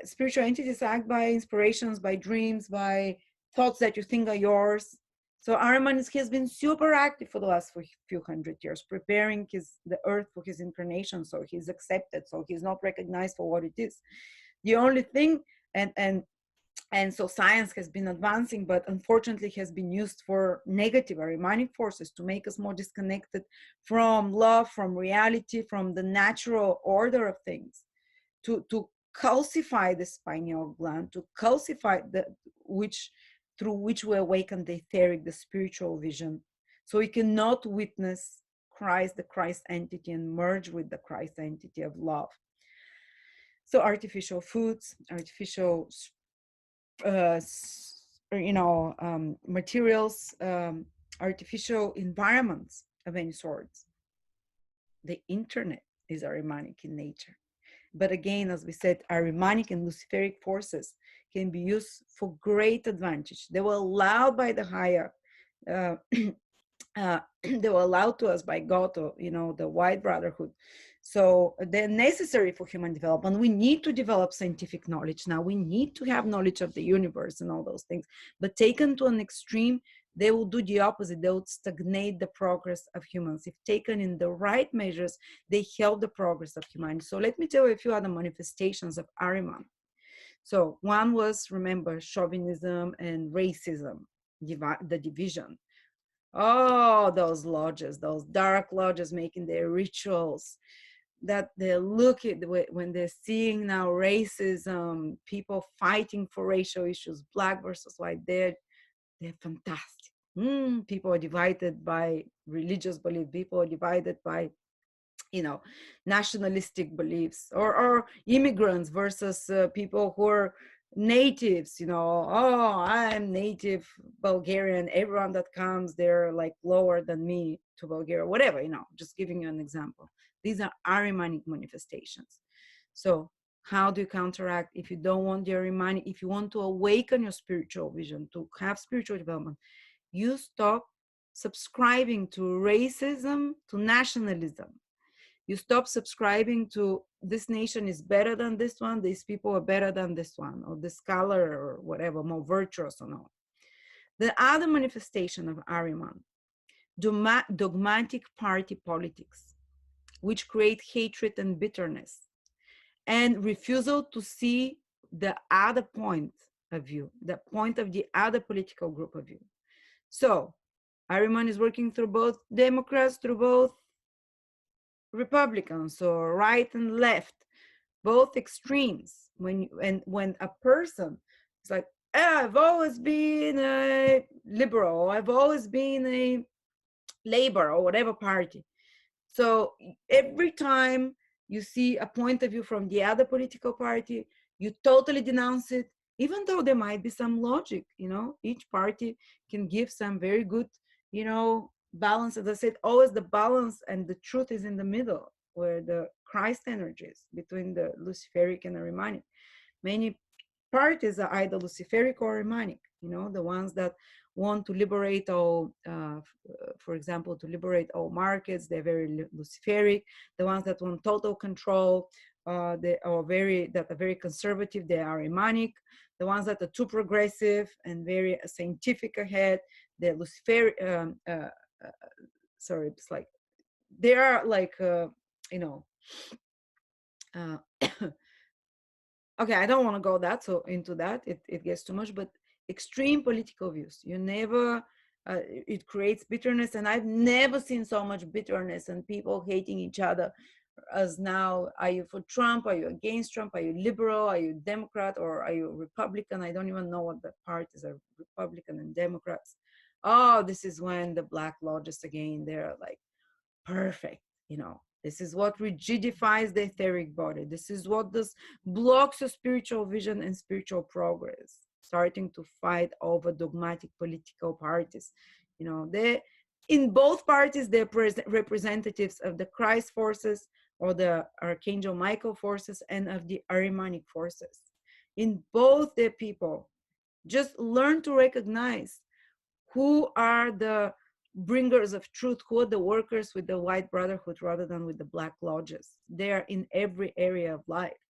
spiritual entities act by inspirations, by dreams, by thoughts that you think are yours. So Ahriman has been super active for the last few hundred years, preparing the earth for his incarnation, so he's accepted, so he's not recognized for what it is. The only thing, and so science has been advancing, but unfortunately has been used for negative Ahrimanic forces to make us more disconnected from love, from reality, from the natural order of things, to calcify the pineal gland, to calcify through which we awaken the etheric, the spiritual vision, so we cannot witness Christ, the Christ entity, and merge with the Christ entity of love. So artificial foods, artificial, materials, artificial environments of any sorts. The internet is Ahrimanic in nature. But again, as we said, Ahrimanic and Luciferic forces can be used for great advantage. They were allowed by the higher, they were allowed to us by God, or the White Brotherhood. So they're necessary for human development. We need to develop scientific knowledge now. We need to have knowledge of the universe and all those things. But taken to an extreme, they will do the opposite. They will stagnate the progress of humans. If taken in the right measures, they help the progress of humanity. So let me tell you a few other manifestations of Ahriman. So one was, remember, chauvinism and racism, the division. Oh, those lodges, those dark lodges making their rituals, that they look at when they're seeing now racism, people fighting for racial issues, black versus white, they're fantastic. People are divided by religious belief. People are divided by, nationalistic beliefs, or immigrants versus people who are natives. Oh, I'm native Bulgarian. Everyone that comes, they're like lower than me to Bulgaria, whatever. Just giving you an example. These are Ahrimanic manifestations. So how do you counteract if you don't want the Ahrimanic? If you want to awaken your spiritual vision, to have spiritual development, you stop subscribing to racism, to nationalism. You stop subscribing to this nation is better than this one, these people are better than this one, or this color, or whatever, more virtuous or not. The other manifestation of Ahriman, dogmatic party politics, which create hatred and bitterness, and refusal to see the other point of view, the point of the other political group of view. So Ahriman is working through both Democrats, through both Republicans, or right and left, both extremes. When a person is like, I've always been a liberal, I've always been a labor, or whatever party. So every time you see a point of view from the other political party, you totally denounce it, even though there might be some logic. Each party can give some very good, balance. As I said, always the balance and the truth is in the middle, where the Christ energy is between the Luciferic and Ahrimanic. Many parties are either Luciferic or Ahrimanic, the ones that want to liberate all, for example, to liberate all markets, they're very Luciferic. The ones that want total control, they are very conservative, they are Ahrimanic. The ones that are too progressive and very scientific ahead, they're Luciferic. Sorry, it's like they are like uh, okay, I don't want to go into that. It gets too much, but extreme political views. You never, it creates bitterness, and I've never seen so much bitterness and people hating each other as now. Are you for Trump? Are you against Trump? Are you liberal? Are you Democrat? Or are you Republican? I don't even know what the parties are, Republican and Democrats. Oh, this is when the Black Lodges again, they're like perfect. This is what rigidifies the etheric body. This is what blocks your spiritual vision and spiritual progress. starting to fight over dogmatic political parties. You know, they in both parties they're representatives of the Christ forces or the Archangel Michael forces and of the Ahrimanic forces. In both the people, just learn to recognize who are the bringers of truth, who are the workers with the white brotherhood rather than with the black lodges. They are in every area of life.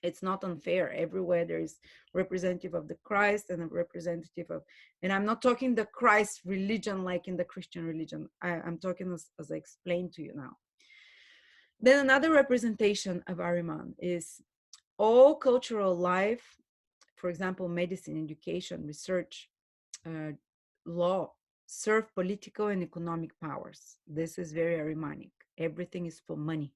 It's not unfair. Everywhere there is representative of the Christ and a representative of, and I'm not talking the Christ religion like in the Christian religion. I'm talking as I explained to you now. Then another representation of Ahriman is all cultural life, for example, medicine, education, research, uh, law, serve political and economic powers. This is very Ahrimanic. Everything is for money.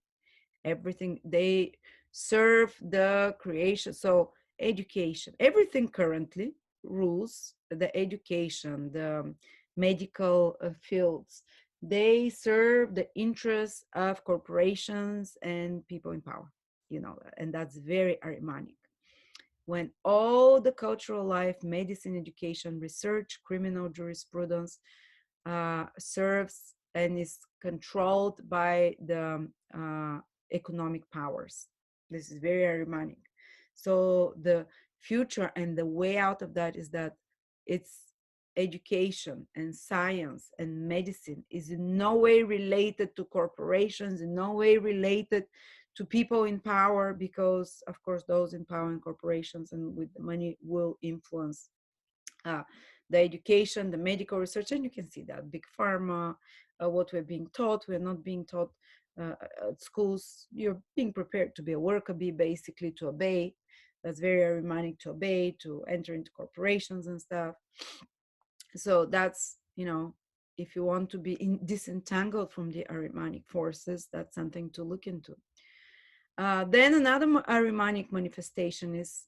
Everything they serve the creation. So education, everything currently rules the education, the medical fields. They serve the interests of corporations and people in power, you know, and that's very Ahrimanic. When all the cultural life, medicine, education, research, criminal jurisprudence serves and is controlled by the economic powers. This is very Ahrimanic. So the future and the way out of that is that it's education and science and medicine is in no way related to corporations, in no way related to people in power, because of course those in power and corporations and with the money will influence uh, the education, the medical research, and you can see that big pharma, what we're being taught, we're not being taught at schools. You're being prepared to be a worker bee, basically to obey. That's very Ahrimanic, to obey, to enter into corporations and stuff. So that's, you know, if you want to be disentangled from the Ahrimanic forces, that's something to look into. Then another Ahrimanic manifestation is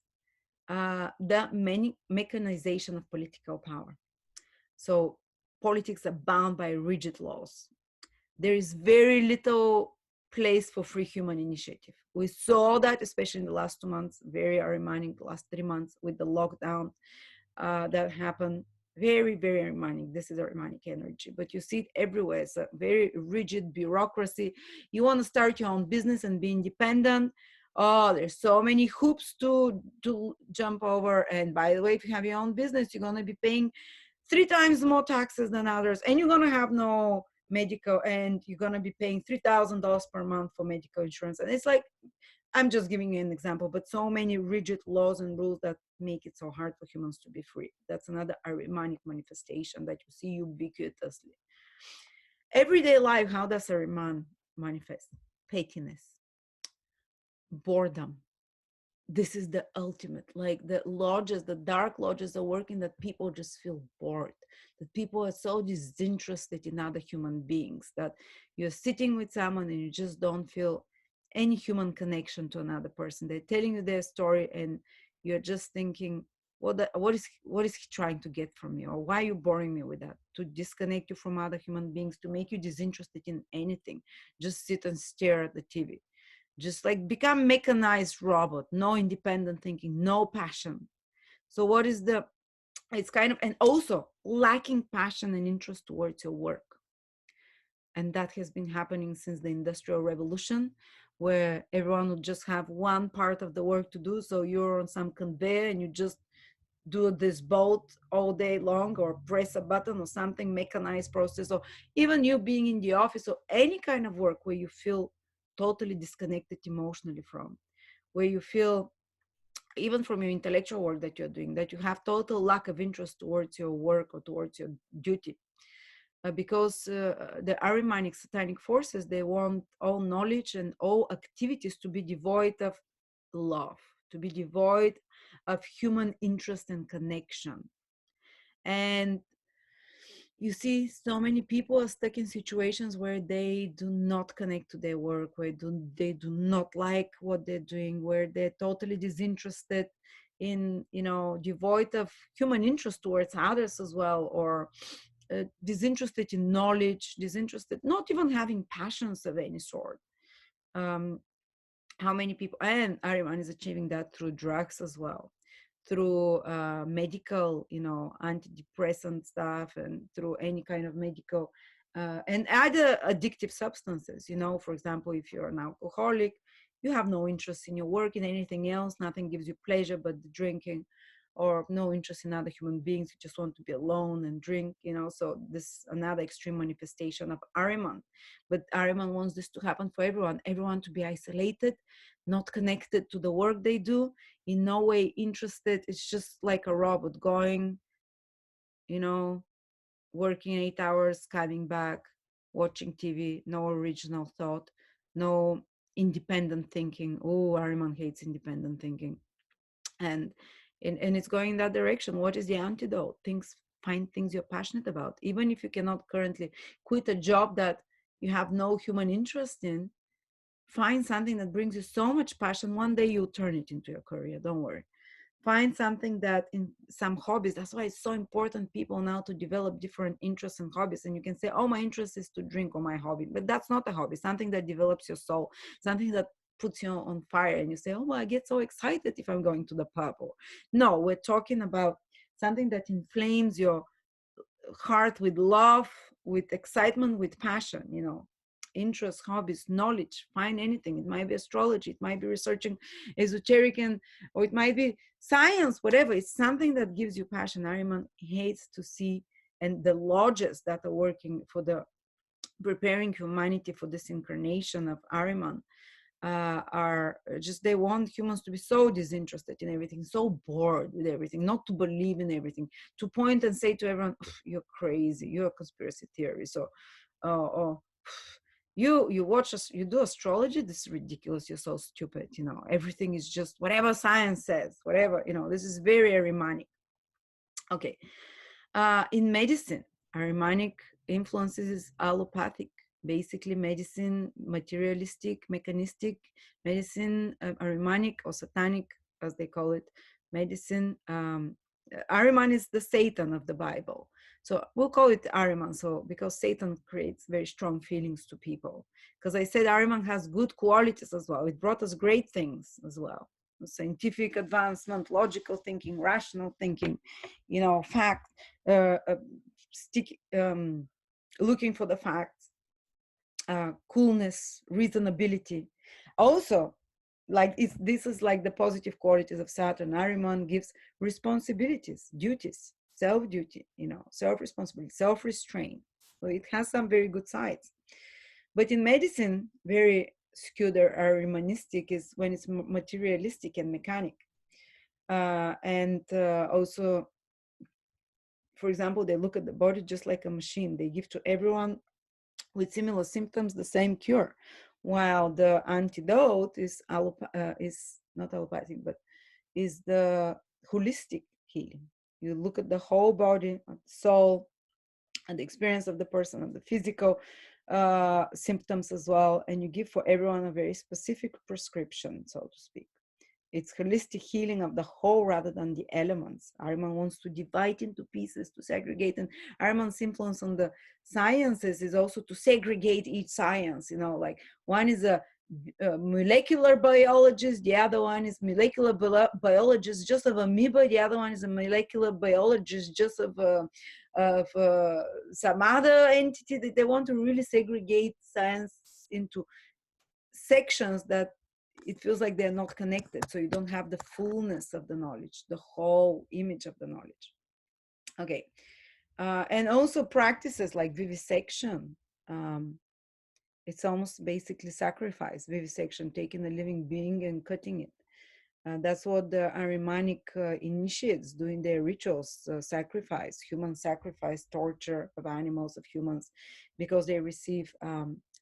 the mechanization of political power. So politics are bound by rigid laws. There is very little place for free human initiative. We saw that, especially in the last 2 months, very Ahrimanic, the last 3 months with the lockdown that happened. Very, very Ahrimanic. This is Ahrimanic energy, but you see it everywhere. It's a very rigid bureaucracy. You want to start your own business and be independent. Oh, there's so many hoops to jump over. And by the way, if you have your own business, you're going to be paying 3 times more taxes than others, and you're going to have no medical, and you're going to be paying $3,000 per month for medical insurance. And it's like, I'm just giving you an example, but so many rigid laws and rules that make it so hard for humans to be free. That's another Ahrimanic manifestation that you see ubiquitously. Everyday life, how does Ahriman manifest? Pettiness, boredom. This is the ultimate. Like the lodges, the dark lodges are working that people just feel bored, that people are so disinterested in other human beings, that you're sitting with someone and you just don't feel any human connection to another person. They're telling you their story and you're just thinking, what is he trying to get from me, or why are you boring me with that? To disconnect you from other human beings, to make you disinterested in anything, just sit and stare at the TV, just like become mechanized robot, no independent thinking, no passion. So what is the, it's kind of, and also lacking passion and interest towards your work. And that has been happening since the Industrial Revolution, where everyone would just have one part of the work to do. So you're on some conveyor and you just do this bolt all day long, or press a button or something, mechanized process, or even you being in the office, or any kind of work where you feel totally disconnected emotionally from, where you feel even from your intellectual work that you're doing, that you have total lack of interest towards your work or towards your duty. Because the Ahrimanic satanic forces, they want all knowledge and all activities to be devoid of love, to be devoid of human interest and connection. And you see so many people are stuck in situations where they do not connect to their work, where they do not like what they're doing, where they're totally disinterested in, you know, devoid of human interest towards others as well, or disinterested in knowledge, disinterested, not even having passions of any sort. How many people, and Ahriman is achieving that through drugs as well. through medical, antidepressant stuff, and through any kind of medical and other addictive substances. For example, if you're an alcoholic, you have no interest in your work, in anything else, nothing gives you pleasure but the drinking, or no interest in other human beings, you just want to be alone and drink. So this is another extreme manifestation of Ahriman. But Ahriman wants this to happen for everyone to be isolated, not connected to the work they do, in no way interested. It's just like a robot going, working 8 hours, coming back, watching TV, no original thought, no independent thinking. Oh, Ahriman hates independent thinking. And it's going in that direction. What is the antidote? Find things you're passionate about. Even if you cannot currently quit a job that you have no human interest in, find something that brings you so much passion. One day you'll turn it into your career. Don't worry. Find something that, in some hobbies, that's why it's so important people now to develop different interests and hobbies. And you can say, oh, my interest is to drink, or my hobby, but that's not a hobby. Something that develops your soul, something that puts you on fire, and you say, oh, well, I get so excited if I'm going to the pub. Or, no, we're talking about something that inflames your heart with love, with excitement, with passion, interests, hobbies, knowledge. Find anything. It might be astrology, it might be researching esoteric, or it might be science, whatever. It's something that gives you passion. Ahriman hates to see, and the lodges that are working for the preparing humanity for this incarnation of Ahriman are just, they want humans to be so disinterested in everything, so bored with everything, not to believe in everything, to point and say to everyone, you're crazy, you're a conspiracy theory. So or you watch us, you do astrology, this is ridiculous, you're so stupid, everything is just whatever science says, whatever, this is very Ahrimanic. Okay. In medicine, Ahrimanic influences is allopathic, basically medicine, materialistic, mechanistic medicine, Ahrimanic or Satanic, as they call it, medicine. Ahriman is the Satan of the Bible. So we'll call it Ahriman, so because Satan creates very strong feelings to people. Because I said Ahriman has good qualities as well. It brought us great things as well. Scientific advancement, logical thinking, rational thinking, fact, looking for the facts, coolness, reasonability. Also, this is like the positive qualities of Saturn. Ahriman gives responsibilities, duties, self-duty, self-responsibility, self-restraint. So it has some very good sides. But in medicine, very skewed or Ahrimanistic is when it's materialistic and mechanic. Also, for example, they look at the body just like a machine. They give to everyone with similar symptoms the same cure, while the antidote is not allopathic, but is the holistic healing. You look at the whole body, the soul, and the experience of the person, and the physical symptoms as well, and you give for everyone a very specific prescription, so to speak. It's holistic healing of the whole rather than the elements. Ahriman wants to divide into pieces, to segregate. And Ahriman's influence on the sciences is also to segregate each science. Like one is a molecular biologist, the other one is molecular biologist just of amoeba, the other one is a molecular biologist just of some other entity. That they want to really segregate science into sections that it feels like they're not connected, so you don't have the fullness of the knowledge, the whole image of the knowledge. Okay. And also practices like vivisection. It's almost basically sacrifice, vivisection, taking a living being and cutting it. That's what the Ahrimanic initiates do in their rituals, sacrifice, human sacrifice, torture of animals, of humans, because they receive,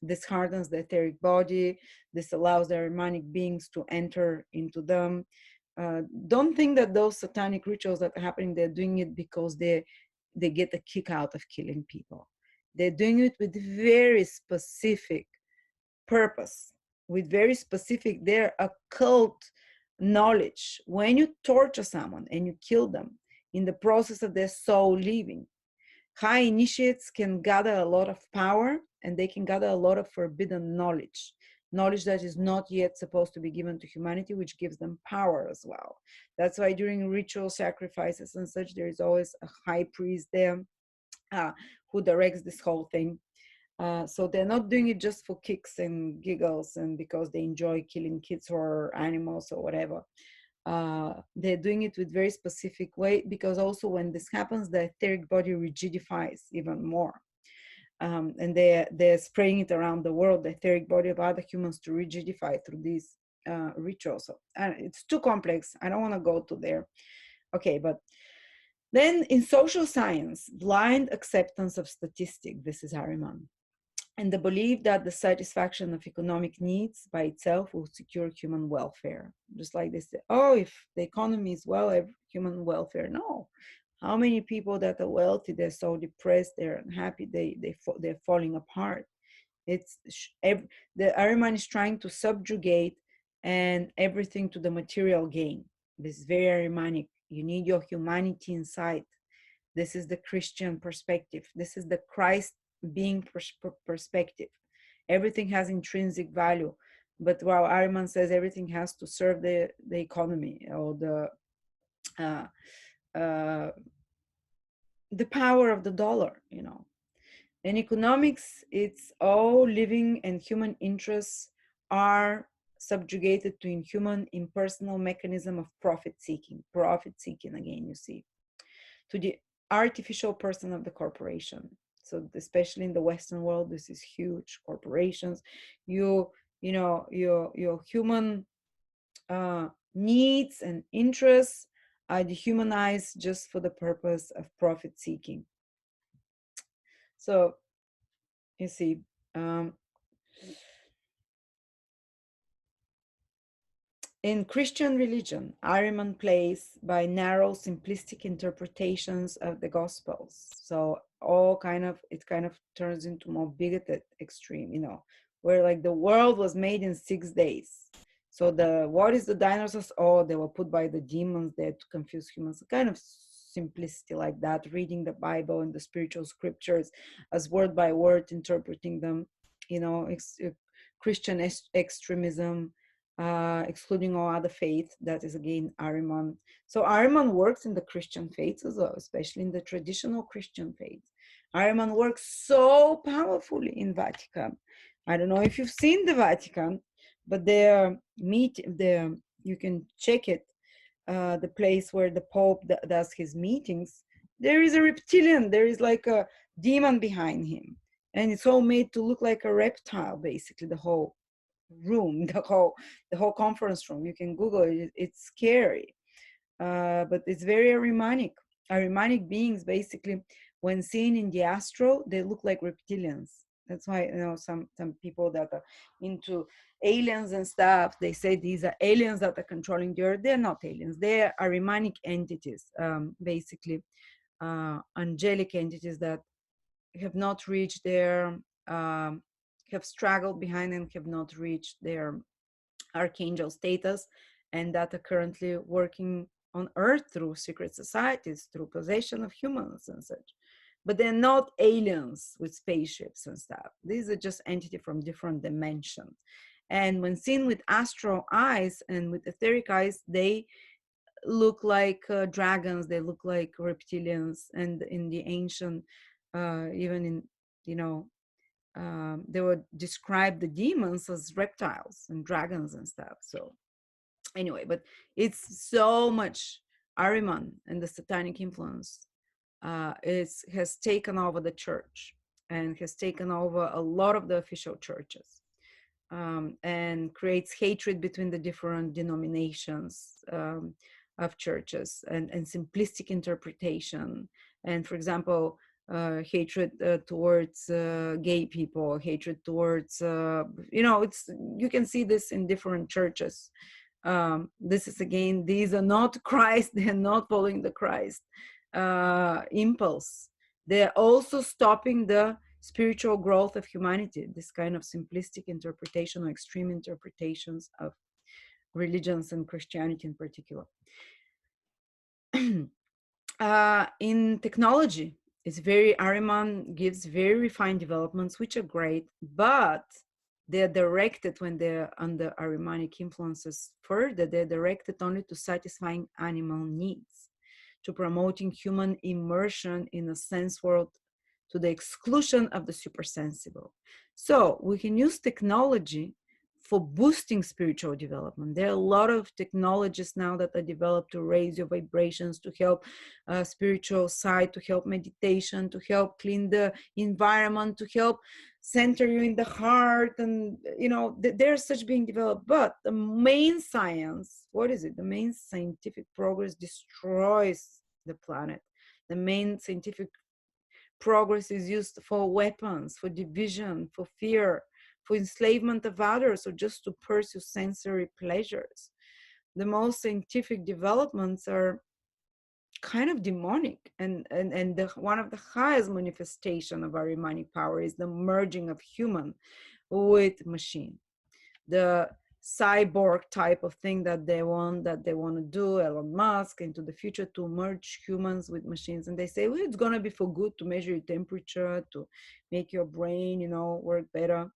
this hardens the etheric body, this allows the Ahrimanic beings to enter into them. Don't think that those satanic rituals that are happening, they're doing it because they get a kick out of killing people. They're doing it with very specific purpose, with very specific, their occult knowledge. When you torture someone and you kill them in the process of their soul leaving, high initiates can gather a lot of power, and they can gather a lot of forbidden knowledge. knowledge that is not yet supposed to be given to humanity, which gives them power as well. That's why during ritual sacrifices and such, there is always a high priest there uh, who directs this whole thing. So they're not doing it just for kicks and giggles and because they enjoy killing kids or animals or whatever. They're doing it with very specific way, because also when this happens, the etheric body rigidifies even more. And they're spraying it around the world, the etheric body of other humans, to rigidify through these rituals. So, it's too complex. I don't want to go to there. Okay, but then in social science, blind acceptance of statistic, this is AHRIMAN, and the belief that the satisfaction of economic needs by itself will secure human welfare. Just like they say, oh, if the economy is well, human welfare. No. How many people that are wealthy, they're so depressed, they're unhappy, they're falling apart. It's the AHRIMAN is trying to subjugate and everything to the material gain. This is very AHRIMANic. You need your humanity inside. This is the Christian perspective. This is the Christ being perspective. Everything has intrinsic value, but while AHRIMAN says everything has to serve the economy or uh, uh, the power of the dollar, you know. In economics, it's all living and human interests are subjugated to inhuman, impersonal mechanism of profit seeking again, you see, to the artificial person of the corporation. So especially in the Western world, this is huge. Corporations, you know, your human needs and interests are dehumanized just for the purpose of profit seeking. So you see, in Christian religion, AHRIMAN plays by narrow, simplistic interpretations of the Gospels. So it kind of turns into more bigoted extreme, you know, where like the world was made in 6 days. So what is the dinosaurs? Oh, they were put by the demons there to confuse humans. Kind of simplicity like that, reading the Bible and the spiritual scriptures as word by word, interpreting them, you know, Christian extremism, excluding all other faith. That is again AHRIMAN. So AHRIMAN works in the Christian faith as well, especially in the traditional Christian faith. AHRIMAN works so powerfully in Vatican. I don't know if you've seen the Vatican, but you can check it, the place where the Pope does his meetings. There is a reptilian, there is like a demon behind him. And it's all made to look like a reptile, basically, the whole room, the whole conference room. You can Google it. It's scary, but it's very AHRIMANic. AHRIMANic beings, basically, when seen in the astral, they look like reptilians. That's why, you know, some people that are into aliens and stuff, they say these are aliens that are controlling the earth. They're not aliens. They're AHRIMANic entities, basically, angelic entities that have not reached their have struggled behind and have not reached their archangel status, and that are currently working on earth through secret societies, through possession of humans and such. But they're not aliens with spaceships and stuff. These are just entities from different dimensions. And when seen with astral eyes and with etheric eyes, they look like dragons, they look like reptilians. And in the ancient, even in, you know, they would describe the demons as reptiles and dragons and stuff. So anyway, but it's so much AHRIMAN and the satanic influence has taken over the church and has taken over a lot of the official churches, and creates hatred between the different denominations of churches, and simplistic interpretation. And for example, hatred towards gay people, hatred towards, you know, you can see this in different churches. This is again, these are not Christ, they're not following the Christ impulse. They're also stopping the spiritual growth of humanity, this kind of simplistic interpretation or extreme interpretations of religions and Christianity in particular. In technology, it's very, AHRIMAN gives very refined developments, which are great, but they're directed, when they're under Ahrimanic influences further, they're directed only to satisfying animal needs, to promoting human immersion in a sense world to the exclusion of the supersensible. So we can use technology for boosting spiritual development. There are a lot of technologies now that are developed to raise your vibrations, to help spiritual side, to help meditation, to help clean the environment, to help center you in the heart. And, there's such being developed. But the main science, what is it? The main scientific progress destroys the planet. The main scientific progress is used for weapons, for division, for fear, for enslavement of others, or just to pursue sensory pleasures. The most scientific developments are kind of demonic, and one of the highest manifestation of Ahrimanic power is the merging of human with machine. The cyborg type of thing that they want to do, Elon Musk, into the future, to merge humans with machines. And they say, well, it's going to be for good, to measure your temperature, to make your brain work better.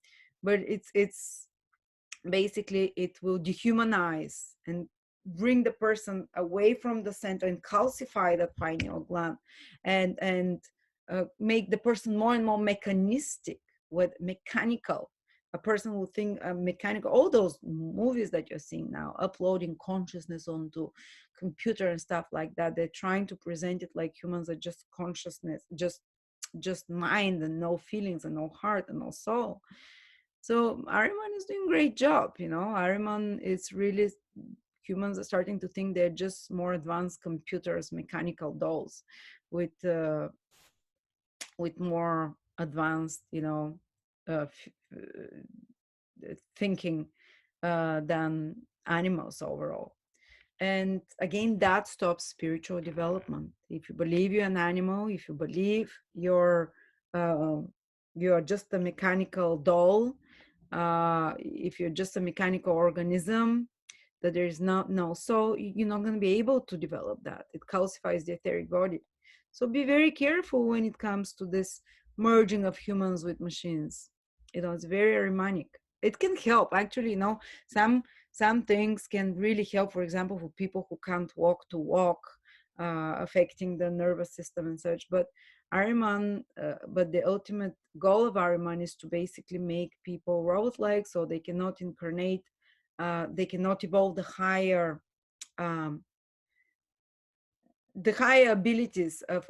But it's basically, it will dehumanize and bring the person away from the center and calcify that pineal gland, and make the person more and more mechanistic, with mechanical. A person will think mechanical. All those movies that you're seeing now, uploading consciousness onto computer and stuff like that, they're trying to present it like humans are just consciousness, just mind, and no feelings, and no heart, and no soul. So Ahriman is doing a great job. Ahriman is really, humans are starting to think they're just more advanced computers, mechanical dolls, with more advanced, thinking than animals overall. And again, that stops spiritual development. If you believe you're an animal, if you believe uh, you're just a mechanical doll, if you're just a mechanical organism, that there is no soul, you're not going to be able to develop that. It calcifies the etheric body. So be very careful when it comes to this merging of humans with machines. It's very Ahrimanic. It can help, actually. Some things can really help. For example, for people who can't walk, to walk, affecting the nervous system and such. But the ultimate goal of Ahriman is to basically make people robot-like, so they cannot incarnate, they cannot evolve um, the higher abilities of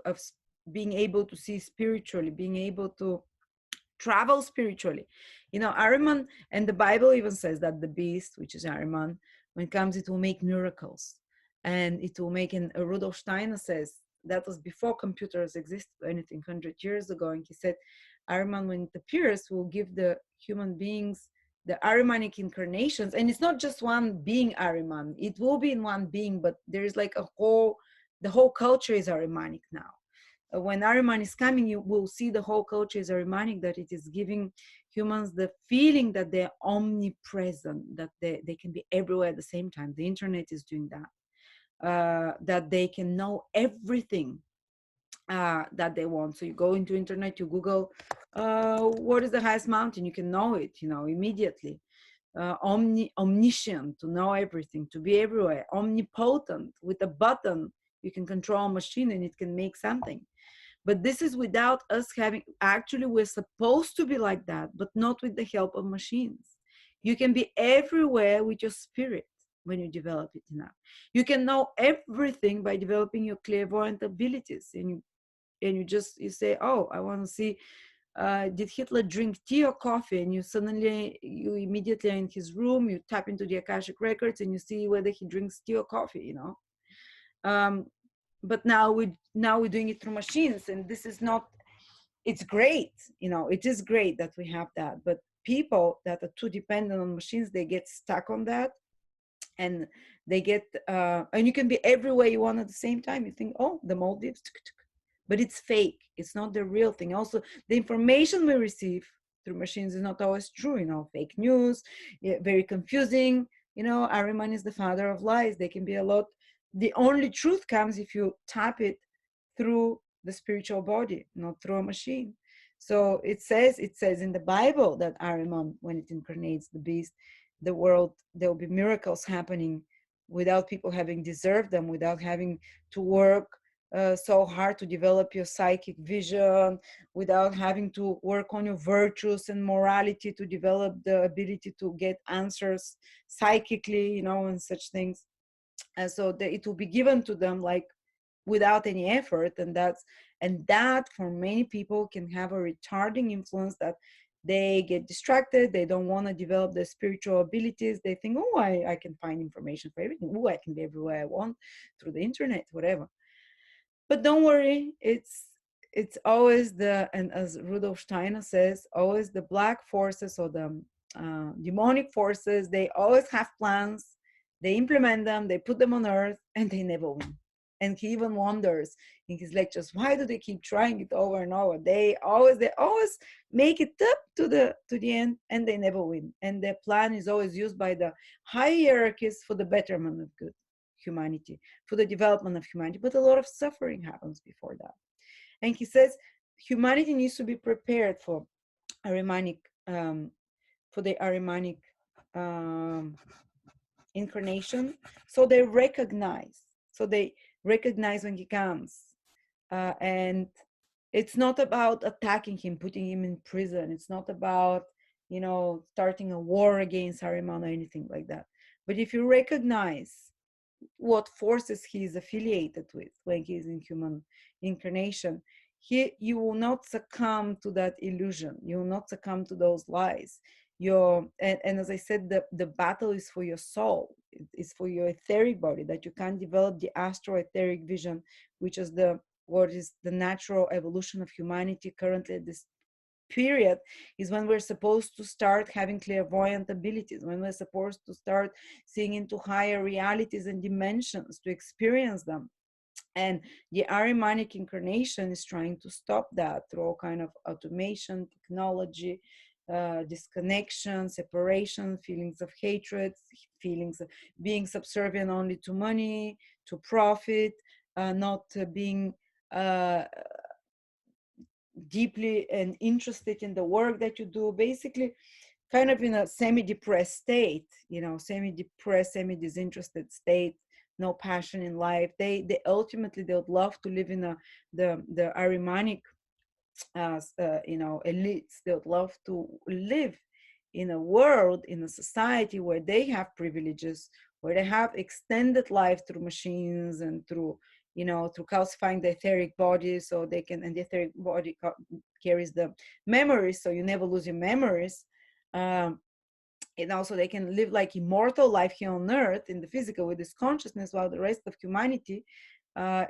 being able to see spiritually, being able to travel spiritually. Ahriman, and the Bible even says that the beast, which is Ahriman, when it comes, it will make miracles, and it will make. And Rudolf Steiner says that was before computers existed, anything 100 years ago, and he said Ahriman, when it appears, will give the human beings the Ahrimanic incarnations. And it's not just one being Ahriman, it will be in one being, but there is like the whole culture is Ahrimanic now. When Ahriman is coming, you will see the whole culture is Ahrimanic, that it is giving humans the feeling that they're omnipresent, that they can be everywhere at the same time. The internet is doing that, that they can know everything that they want. So you go into internet, you Google, what is the highest mountain? You can know it, immediately. Omniscient, to know everything, to be everywhere. Omnipotent, with a button, you can control a machine and it can make something. But this is without us having, actually, we're supposed to be like that, but not with the help of machines. You can be everywhere with your spirit when you develop it enough. You can know everything by developing your clairvoyant abilities. And you say, oh, I want to see, did Hitler drink tea or coffee? And you immediately are in his room, you tap into the Akashic records and you see whether he drinks tea or coffee, but now we're doing it through machines, and this is not, it's great, it is great that we have that, but people that are too dependent on machines, they get stuck on that, and they get and you can be everywhere you want at the same time. You think, oh, the Maldives, but it's fake, it's not the real thing. Also, the information we receive through machines is not always true, fake news, very confusing. Ahriman is the father of lies. They can be a lot. The only truth comes if you tap it through the spiritual body, not through a machine. So it says in the Bible that Ahriman, when it incarnates the beast, the world, there will be miracles happening without people having deserved them, without having to work so hard to develop your psychic vision, without having to work on your virtues and morality to develop the ability to get answers psychically, and such things. And so it will be given to them like without any effort. And that for many people can have a retarding influence, that they get distracted, they don't want to develop their spiritual abilities. They think, oh, I can find information for everything, oh, I can be everywhere I want through the internet, whatever. But don't worry, it's always and as Rudolf Steiner says, always the black forces or the demonic forces. They always have plans, they implement them, they put them on earth, and they never win. And he even wonders in his lectures, why do they keep trying it over and over? They always make it up to the end, and they never win. And their plan is always used by the hierarchies for the betterment of good humanity, for the development of humanity. But a lot of suffering happens before that. And he says humanity needs to be prepared for Ahrimanic, for the Ahrimanic um, incarnation. So they recognize when he comes, and it's not about attacking him, putting him in prison. It's not about starting a war against Ahriman or anything like that. But if you recognize what forces he is affiliated with when he is in human incarnation, you will not succumb to that illusion. You will not succumb to those lies. And as I said, the battle is for your soul. It's for your etheric body, that you can't develop the astro etheric vision, which is what is the natural evolution of humanity currently at this period, is when we're supposed to start having clairvoyant abilities, when we're supposed to start seeing into higher realities and dimensions to experience them. And the Ahrimanic incarnation is trying to stop that through all kind of automation, technology, disconnection, separation, feelings of hatred, feelings of being subservient only to money, to profit, not being deeply and interested in the work that you do, basically kind of in a semi-depressed state, semi-depressed, semi-disinterested state, no passion in life. They ultimately, they would love to live in the Ahrimanic elites. They would love to live in a world, in a society where they have privileges, where they have extended life through machines and through calcifying the etheric body, so they can, and the etheric body carries the memories, so you never lose your memories. um, and also they can live like immortal life here on earth in the physical with this consciousness, while the rest of humanity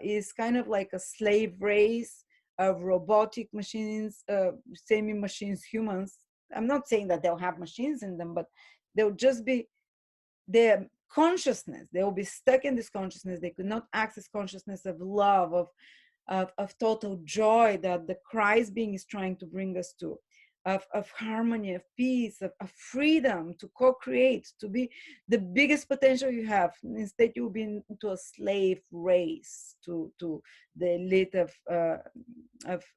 is kind of like a slave race of robotic machines, semi-machines, humans. I'm not saying that they'll have machines in them, but they'll just be their consciousness. They will be stuck in this consciousness. They could not access consciousness of love, of total joy that the Christ being is trying to bring us to, of harmony, of peace, of freedom to co-create, to be the biggest potential you have. Instead, you'll be into a slave race to the elite of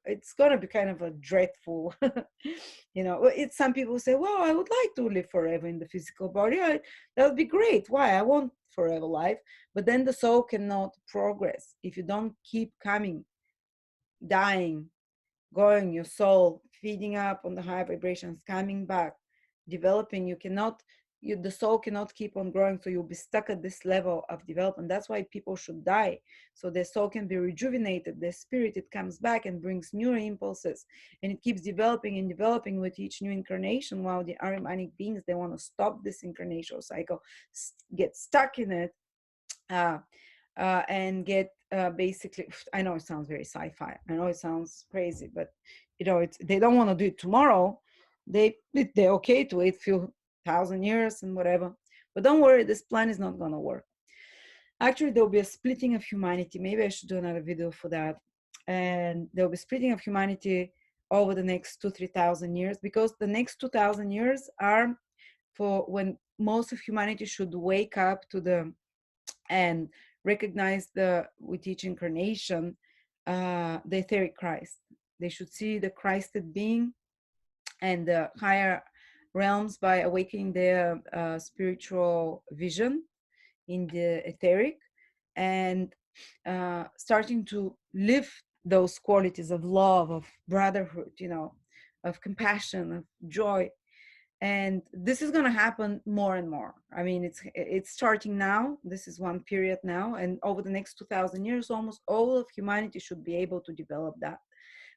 it's going to be kind of a dreadful, it's, some people say, well, I would like to live forever in the physical body. That would be great. Why? I want forever life. But then the soul cannot progress if you don't keep coming, dying, going, your soul feeding up on the high vibrations, coming back, developing. The soul cannot keep on growing, so you'll be stuck at this level of development. That's why people should die, so their soul can be rejuvenated, their spirit, it comes back and brings new impulses, and it keeps developing and developing with each new incarnation. While the Ahrimanic beings, they want to stop this incarnational cycle, get stuck in it, and get basically, I know it sounds very sci-fi, I know it sounds crazy, but they don't want to do it tomorrow. They're okay to wait a few thousand years and whatever. But don't worry, this plan is not going to work. Actually, there'll be a splitting of humanity. Maybe I should do another video for that. And there'll be splitting of humanity over the next 2,000-3,000 years, because the next 2,000 years are for when most of humanity should wake up to and recognize with each incarnation, the etheric Christ. They should see the Christed being and the higher realms by awakening their spiritual vision in the etheric, and starting to live those qualities of love, of brotherhood, of compassion, of joy. And this is going to happen more and more. I mean, it's starting now. This is one period now, and over the next 2000 years, almost all of humanity should be able to develop that.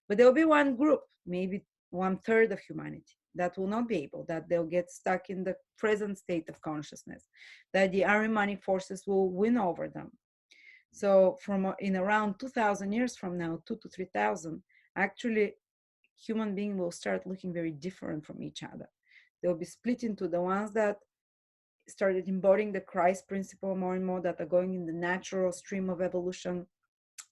But there'll be one group, maybe 1/3 of humanity, that will not be able, that they'll get stuck in the present state of consciousness, that the Ahrimanic forces will win over them. So from in around 2000 years from now, 2 to 3000, actually human beings will start looking very different from each other. They'll be split into the ones that started embodying the Christ principle more and more, that are going in the natural stream of evolution,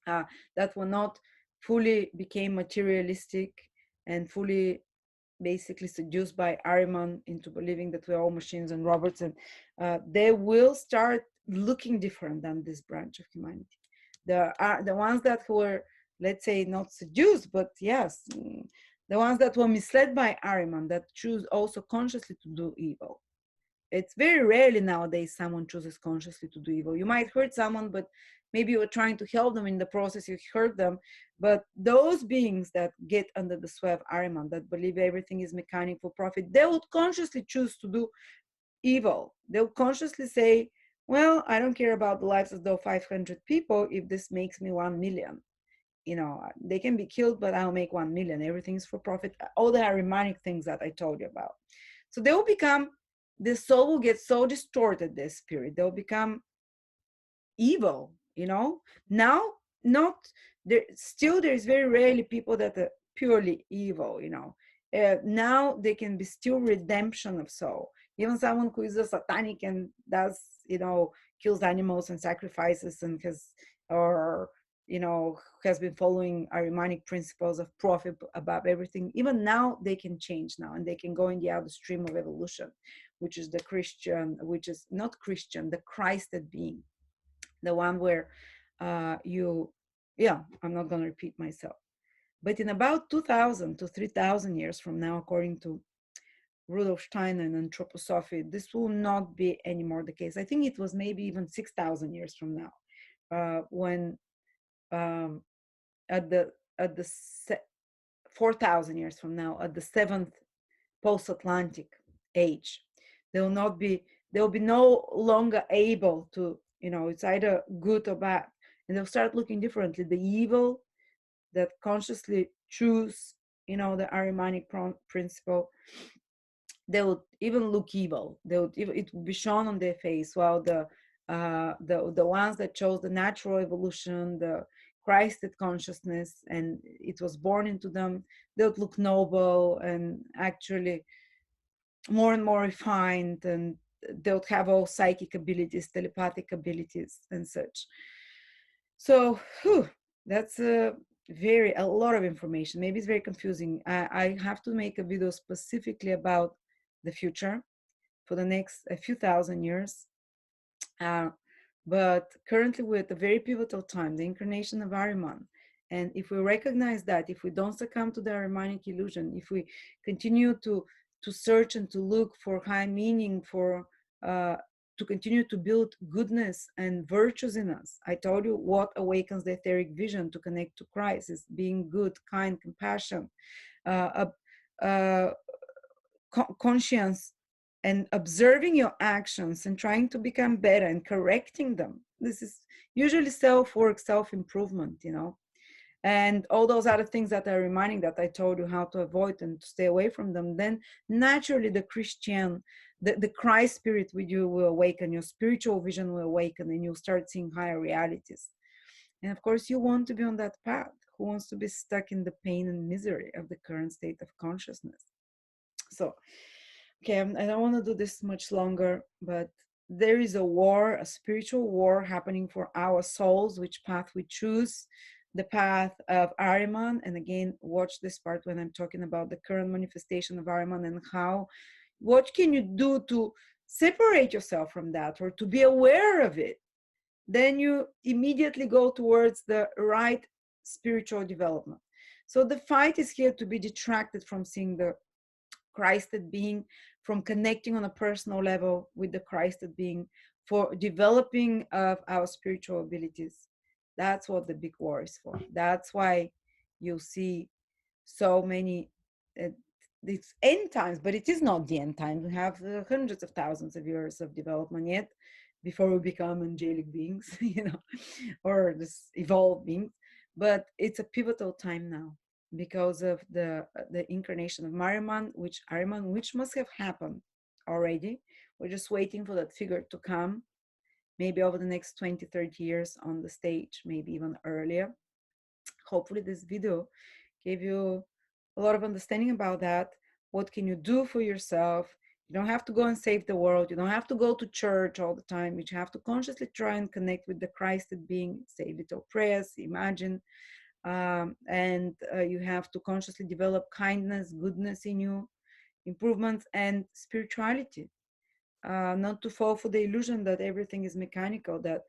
that will not fully became materialistic and fully basically seduced by Ahriman into believing that we're all machines and robots, and they will start looking different than this branch of humanity. There are the ones that were, let's say, not seduced, but yes, the ones that were misled by Ahriman, that choose also consciously to do evil. It's very rarely nowadays someone chooses consciously to do evil. You might hurt someone, but maybe you were trying to help them. In the process, you hurt them. But those beings that get under the sway of Ahriman, that believe everything is mechanic for profit, they would consciously choose to do evil. They'll consciously say, well, I don't care about the lives of those 500 people if this makes me 1 million. They can be killed, but I'll make 1 million. Everything's for profit. All the Ahrimanic things that I told you about. So they will become, the soul will get so distorted, this spirit. They'll become evil, Now, not there, still there's very rarely people that are purely evil, Now they can be still redemption of soul. Even someone who is a satanic and does, kills animals and sacrifices and has been following Ahrimanic principles of profit above everything. Even now they can change now, and they can go in the other stream of evolution, which is the Christian, which is not Christian, the Christed being, the one where I'm not going to repeat myself. But in about 2000 to 3000 years from now, according to Rudolf Steiner and Antroposophy, this will not be anymore the case. I think it was maybe even 6000 years from now, when at the 4000 years from now, at the seventh post-Atlantic age, they will be no longer able to, it's either good or bad, and they'll start looking differently. The evil that consciously choose, the Ahrimanic principle, they would even look evil. It would be shown on their face. While the ones that chose the natural evolution, the Christed consciousness, and it was born into them, they would look noble and actually more and more refined, and they would have all psychic abilities, telepathic abilities, and such. So that's a lot of information. Maybe it's very confusing. I have to make a video specifically about the future for the next a few thousand years. But currently we're at a very pivotal time, the incarnation of Ahriman. And if we recognize that, if we don't succumb to the Ahrimanic illusion, if we continue to search and to look for high meaning, to continue to build goodness and virtues in us. I told you what awakens the etheric vision to connect to Christ is being good, kind, compassion, conscience, and observing your actions and trying to become better and correcting them. This is usually self-work, self-improvement, and all those other things that are reminding that I told you how to avoid and to stay away from them. Then naturally the Christ spirit with you will awaken, your spiritual vision will awaken, and you'll start seeing higher realities. And of course you want to be on that path. Who wants to be stuck in the pain and misery of the current state of consciousness? So okay, I don't want to do this much longer, but there is a war, a spiritual war happening for our souls, which path we choose. The path of Ahriman, and again, watch this part when I'm talking about the current manifestation of Ahriman and what can you do to separate yourself from that or to be aware of it? Then you immediately go towards the right spiritual development. So the fight is here to be detracted from seeing the Christed being, from connecting on a personal level with the Christed being, for developing of our spiritual abilities. That's what the big war is for. That's why you see so many, uh, it's end times, but it is not the end times. We have hundreds of thousands of years of development yet before we become angelic beings, or this evolved beings. But it's a pivotal time now because of the incarnation of Ahriman, which must have happened already. We're just waiting for that figure to come, maybe over the next 20, 30 years on the stage, maybe even earlier. Hopefully this video gave you a lot of understanding about that. What can you do for yourself? You don't have to go and save the world. You don't have to go to church all the time. You have to consciously try and connect with the Christed being, say little prayers, imagine, and you have to consciously develop kindness, goodness in you, improvements, and spirituality. Not to fall for the illusion that everything is mechanical, that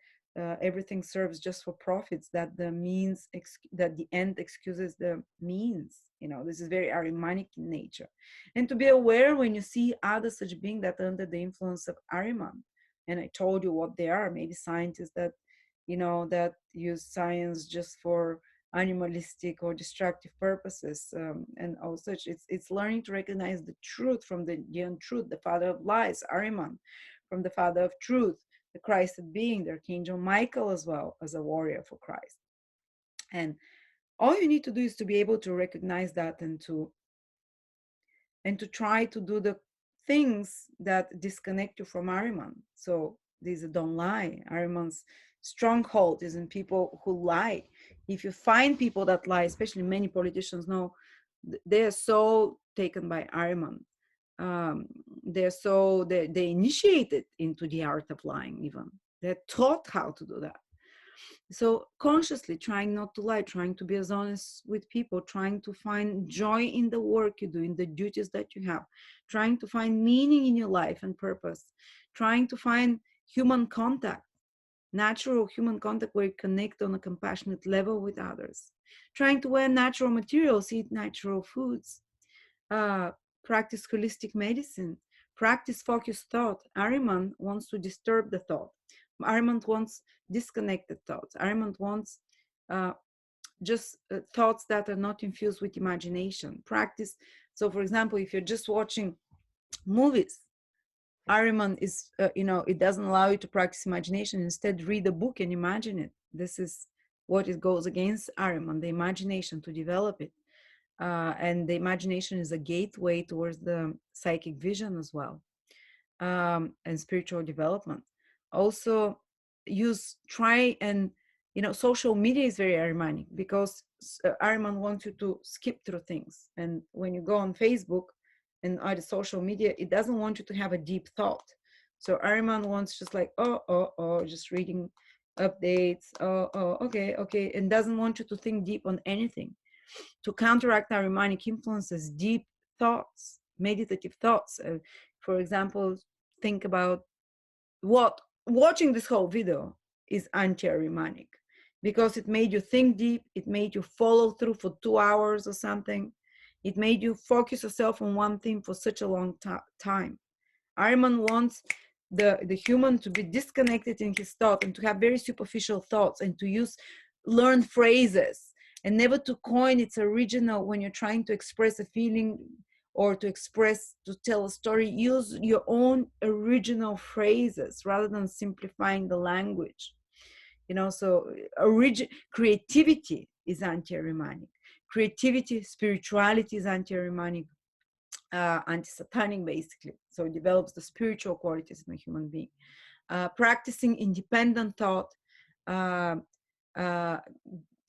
everything serves just for profits, that the means, that the end excuses the means. This is very Ahrimanic in nature. And to be aware when you see other such beings that are under the influence of Ahriman. And I told you what they are. Maybe scientists that, that use science just for animalistic or destructive purposes, and all such. It's learning to recognize the truth from the untruth, the father of lies, Ahriman, from the father of truth, the Christed being, the Archangel Michael, as well as a warrior for Christ. And all you need to do is to be able to recognize that, and to try to do the things that disconnect you from Ahriman. So these don't lie. Ahriman's stronghold is in people who lie. If you find people that lie, especially many politicians know, they are so taken by Ahriman. They initiated into the art of lying. Even they're taught how to do that. So consciously trying not to lie, trying to be as honest with people, trying to find joy in the work you do, in the duties that you have, trying to find meaning in your life and purpose, trying to find human contact, natural human contact where you connect on a compassionate level with others, trying to wear natural materials, eat natural foods, practice holistic medicine, practice focused thought. Ahriman wants to disturb the thought. Ahriman wants disconnected thoughts. Ahriman wants just thoughts that are not infused with imagination. Practice. So, for example, if you're just watching movies, Ahriman is, it doesn't allow you to practice imagination. Instead, read a book and imagine it. This is what it goes against Ahriman, the imagination, to develop it. And the imagination is a gateway towards the psychic vision as well, and spiritual development. Also, try and, social media is very Ahrimanic, because Ahriman wants you to skip through things. And when you go on Facebook and other social media, it doesn't want you to have a deep thought. So Ahriman wants just like, just reading updates, okay, and doesn't want you to think deep on anything. To counteract Ahrimanic influences, deep thoughts, meditative thoughts. For example, think about what watching this whole video is anti-Ahrimanic, because it made you think deep, it made you follow through for 2 hours or something, it made you focus yourself on one thing for such a long time. Ahriman wants the human to be disconnected in his thought, and to have very superficial thoughts, and to learn phrases, and never to coin its original. When you're trying to express a feeling, or to tell a story, use your own original phrases rather than simplifying the language. So creativity is anti-Ahrimanic. Creativity, spirituality is anti-Ahrimanic, anti-Satanic, basically. So it develops the spiritual qualities in a human being. Practicing independent thought,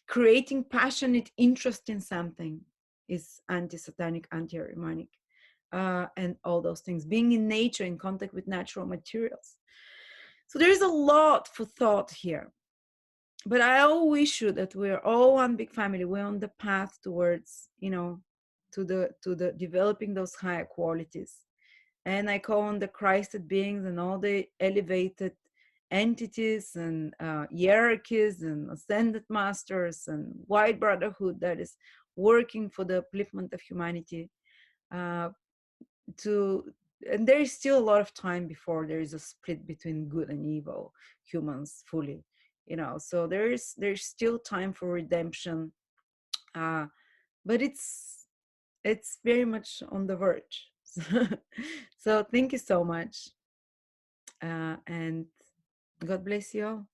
creating passionate interest in something is anti-Satanic, anti-Ahrimanic, and all those things. Being in nature, in contact with natural materials. So there's a lot for thought here. But I always wish you that we're all one big family. We're on the path towards, to the developing those higher qualities. And I call on the Christed beings and all the elevated entities and hierarchies and ascended masters and white brotherhood that is working for the upliftment of humanity, to and there is still a lot of time before there is a split between good and evil humans fully, so there's still time for redemption, but it's very much on the verge. So thank you so much, and God bless you all.